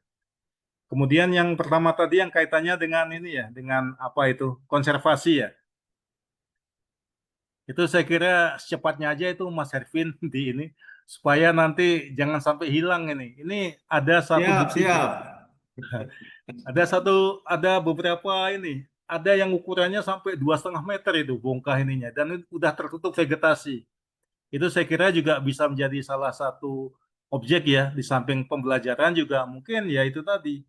Kemudian yang pertama tadi yang kaitannya dengan ini ya, dengan apa itu, konservasi ya. Itu saya kira secepatnya aja itu Mas Hervin di ini, supaya nanti jangan sampai hilang ini. Ini ada satu Siap, bukti, siap. ada beberapa ini, ada yang ukurannya sampai 2,5 meter itu bongkah ininya, dan udah tertutup vegetasi. Itu saya kira juga bisa menjadi salah satu objek ya, di samping pembelajaran juga mungkin ya itu tadi,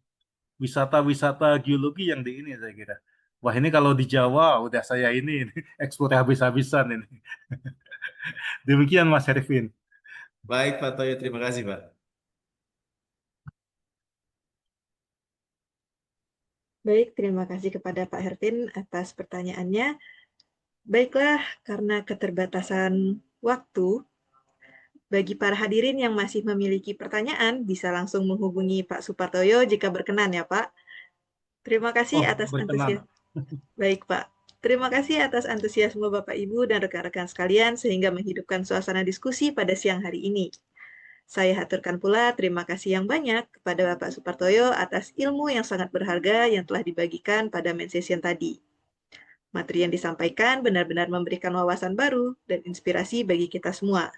wisata-wisata geologi yang di ini saya kira. Wah ini kalau di Jawa udah saya ini eksplor habis-habisan ini. Demikian Mas Hervin. Baik, Pak Toyo, terima kasih, Pak. Baik, terima kasih kepada Pak Hervin atas pertanyaannya. Baiklah, karena keterbatasan waktu, bagi para hadirin yang masih memiliki pertanyaan, bisa langsung menghubungi Pak Supartoyo jika berkenan ya Pak. Terima kasih Oh, atas berkenan. Baik Pak. Terima kasih atas antusiasme Bapak Ibu dan rekan-rekan sekalian sehingga menghidupkan suasana diskusi pada siang hari ini. Saya haturkan pula terima kasih yang banyak kepada Bapak Supartoyo atas ilmu yang sangat berharga yang telah dibagikan pada main session tadi. Materi yang disampaikan benar-benar memberikan wawasan baru dan inspirasi bagi kita semua.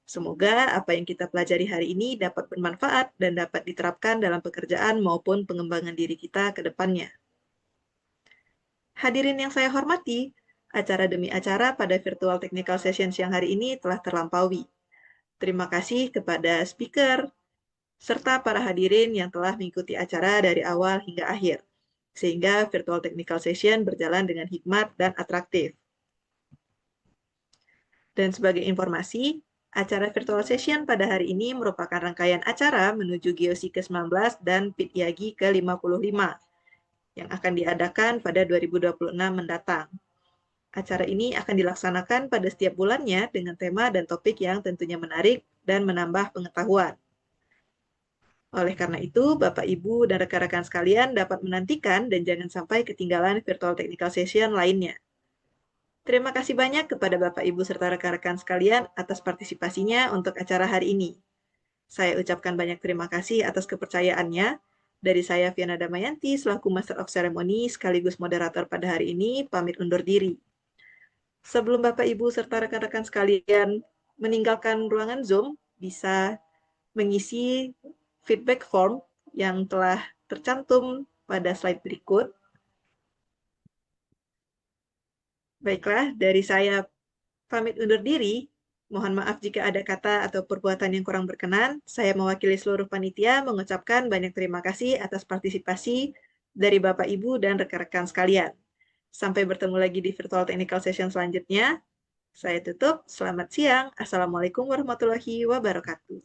Semoga apa yang kita pelajari hari ini dapat bermanfaat dan dapat diterapkan dalam pekerjaan maupun pengembangan diri kita ke depannya. Hadirin yang saya hormati, acara demi acara pada virtual technical session siang hari ini telah terlampaui. Terima kasih kepada speaker, serta para hadirin yang telah mengikuti acara dari awal hingga akhir, sehingga virtual technical session berjalan dengan hikmat dan atraktif. Dan sebagai informasi, acara virtual session pada hari ini merupakan rangkaian acara menuju GeoSi ke-19 dan PIT IAGI ke-55 yang akan diadakan pada 2026 mendatang. Acara ini akan dilaksanakan pada setiap bulannya dengan tema dan topik yang tentunya menarik dan menambah pengetahuan. Oleh karena itu, Bapak, Ibu, dan rekan-rekan sekalian dapat menantikan dan jangan sampai ketinggalan virtual technical session lainnya. Terima kasih banyak kepada Bapak, Ibu, serta rekan-rekan sekalian atas partisipasinya untuk acara hari ini. Saya ucapkan banyak terima kasih atas kepercayaannya. Dari saya, Viana Damayanti, selaku Master of Ceremony sekaligus moderator pada hari ini, pamit undur diri. Sebelum Bapak, Ibu, serta rekan-rekan sekalian meninggalkan ruangan Zoom, bisa mengisi feedback form yang telah tercantum pada slide berikut. Baiklah, dari saya pamit undur diri. Mohon maaf jika ada kata atau perbuatan yang kurang berkenan. Saya mewakili seluruh panitia mengucapkan banyak terima kasih atas partisipasi dari Bapak, Ibu, dan rekan-rekan sekalian. Sampai bertemu lagi di virtual technical session selanjutnya. Saya tutup. Selamat siang. Assalamualaikum warahmatullahi wabarakatuh.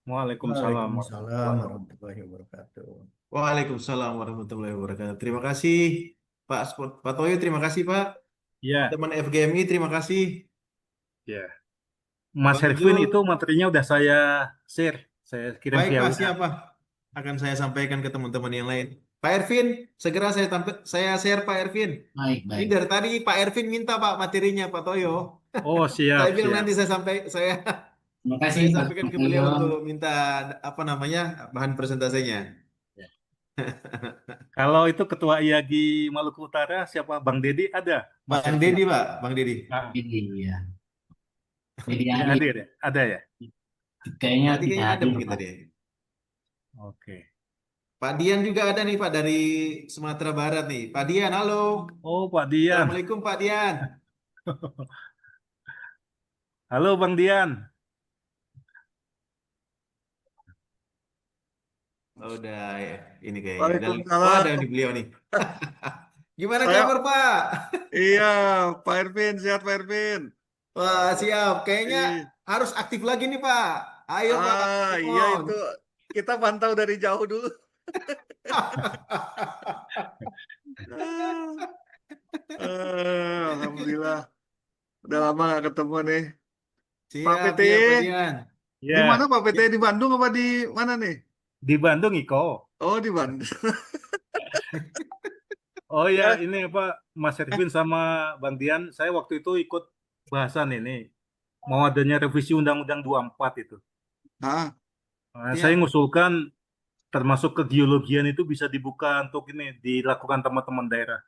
Waalaikumsalam warahmatullahi wabarakatuh. Waalaikumsalam warahmatullahi wabarakatuh. Terima kasih, Pak Toyo, terima kasih, Pak. Ya, Teman FGMI, terima kasih. ya. Mas Bang Hervin Ijul. itu materinya udah saya share, saya kirim Baik, via Pak, WA. siap, Pak. Akan saya sampaikan ke teman-teman yang lain. Pak Ervin, segera saya share Pak Ervin. Baik, Ini baik. dari tadi Pak Ervin minta Pak materinya Pak Toyo. Oh, Saya siap, bilang siap. nanti saya Terima kasih Pak sampaikan ke beliau Toyo. untuk minta bahan presentasinya. Kalau itu Ketua IAGI Maluku Utara, siapa? Bang Dedi ada? Mas Bang Hervin? Dedi, Pak, Bang Dedi. Ah, Iya. Jadi tidak hadir ya? Ada ya? kayaknya Nanti tidak kayaknya ada hadir, mungkin Pak. tadi. Oke. Pak Dian juga ada nih Pak dari Sumatera Barat nih. Pak Dian, halo. Oh, Pak Dian. Assalamualaikum Pak Dian. Halo, Bang Dian. Oh, udah ya. Ini kayaknya. Oh, Waalaikumsalam. ada nih beliau nih. Gimana Saya, kabar Pak? iya, Pak Ervin, sehat Pak Ervin. Wah, siap. Kayaknya Ih. harus aktif lagi nih Pak. Ayo Pak, Iya telepon. itu kita pantau dari jauh dulu. Alhamdulillah, udah lama nggak ketemu nih. Pak Siap, PT, siap Pak Dian. di mana Ya, Pak PT? Di Bandung apa di mana nih? di Bandung, Iko. Oh, di Bandung. Oh ya, Ya, ini apa, Mas Erwin sama Bang Dian, saya waktu itu ikut bahasan ini. Mau adanya revisi Undang-Undang 24 itu. ah, Nah, Siap. saya ngusulkan termasuk kegeologian itu bisa dibuka untuk ini, dilakukan teman-teman daerah.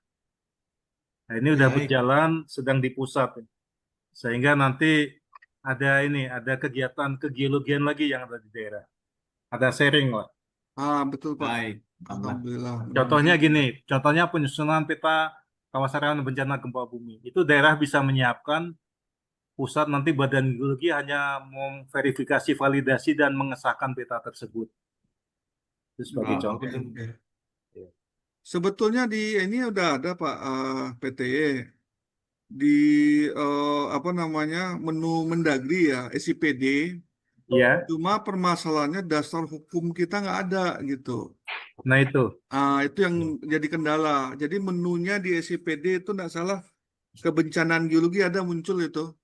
Nah, ini udah Baik. berjalan, sedang di pusat. Sehingga nanti ada kegiatan kegeologian lagi yang ada di daerah. Ada sharing lah. betul Pak. Baik. Alhamdulillah. Contohnya gini, contohnya penyusunan peta kawasan rawan bencana gempa bumi. Itu daerah bisa menyiapkan, pusat nanti badan geologi hanya memverifikasi, validasi, dan mengesahkan peta tersebut. Itu sebagai Oh, contoh. betul. Oke. Sebetulnya di ini udah ada Pak PTE di apa namanya menu Mendagri ya SIPD. Iya, Cuma permasalahannya dasar hukum kita nggak ada gitu. nah itu. Itu yang jadi kendala. Jadi menunya di SIPD itu nggak salah kebencanaan geologi ada muncul itu.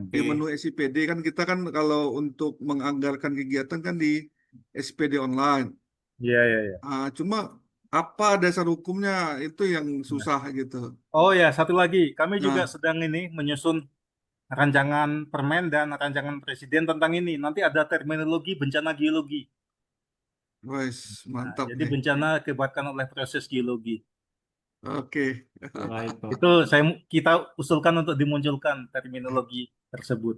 Di Oke. menu SIPD kan kita kan kalau untuk menganggarkan kegiatan kan di SIPD online. Iya, iya, iya. Cuma apa dasar hukumnya itu yang susah gitu. Oh ya, satu lagi. Kami juga Nah, sedang ini menyusun rancangan permen dan rancangan presiden tentang ini. Nanti ada terminologi bencana geologi. wes Nah, mantap jadi nih. bencana akibatkan oleh proses geologi. Oke. Baik, Pak. Itu kita usulkan untuk dimunculkan terminologi tersebut.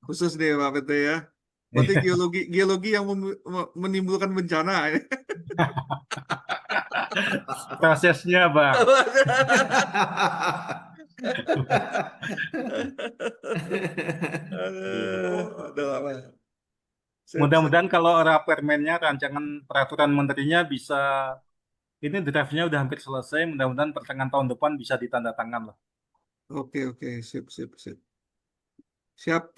Khusus deh Pak PT ya. Berarti geologi yang menimbulkan bencana ya. Prosesnya, Bang. Aduh, udah lama. Sip. Mudah-mudahan kalau permennya, rancangan peraturan menterinya bisa, ini draftnya udah hampir selesai, mudah-mudahan pertengahan tahun depan bisa ditandatangan lah. Oke, sip. Siap.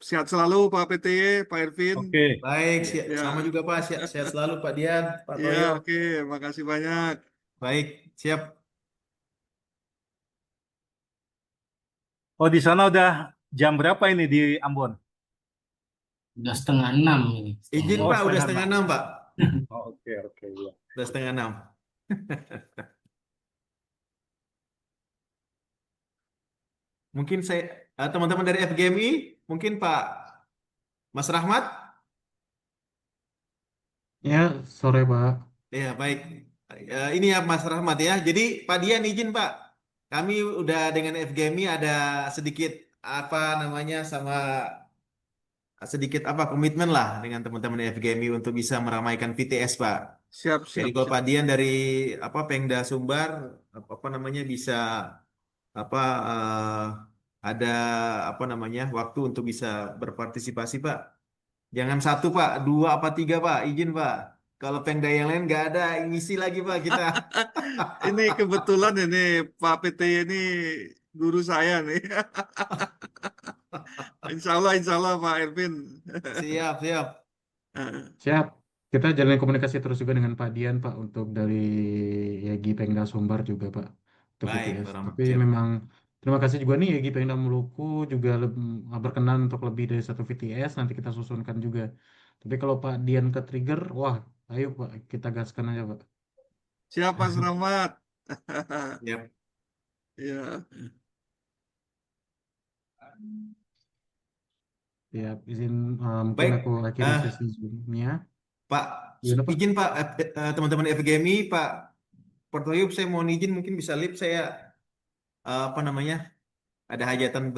Sehat selalu Pak PTY, Pak Ervin. Oke, Baik, Ya. sama juga Pak. Sehat selalu Pak Dian, Pak Ya, Toyo. oke, makasih banyak. Baik, siap. oh di sana udah jam berapa ini di Ambon? Udah 5:30 ini. Izin Oh, Pak, udah 5:30. 5:30 Pak. Oh, oke, ya. Udah 5:30. Mungkin teman-teman dari FGMI, mungkin Pak Mas Rahmat. Ya, sore Pak. Ya, baik. Ini ya Mas Rahmat ya. Jadi Pak Dian izin Pak. Kami udah dengan FGMI ada sedikit apa namanya sama sedikit apa komitmen lah dengan teman-teman FGMI untuk bisa meramaikan VTS Pak. Siap. Jadi kalau Pak Dian dari apa Pemda Sumbar apa namanya bisa apa ada apa namanya waktu untuk bisa berpartisipasi Pak. Jangan 1 Pak, 2 apa 3 Pak, izin Pak. Kalau Pemda yang lain nggak ada ngisi lagi Pak kita. Ini kebetulan ini Pak PTY ini guru saya nih. Insya Allah Pak Ervin. Siap. Siap. Kita jalin komunikasi terus juga dengan Pak Dian, Pak, untuk dari Yagi Pengda Sumbar juga, Pak, untuk Baik, VTS. Pak Rahmat. Tapi Siap. memang terima kasih juga nih Yagi Pengda Maluku juga berkenan untuk lebih dari 1 VTS. Nanti kita susunkan juga. Tapi kalau Pak Dian ke trigger, wah, ayo Pak, kita gaskan aja, Pak. Siap Mas Rahmat. Siap. Ya. Ya, izin mungkin Baik. aku akhiri sesi Zoom-nya. Pak, Gimana, Pak? izin Pak, teman-teman FGMI, Pak Portoyub, saya mohon izin mungkin bisa live saya apa namanya ada hajatan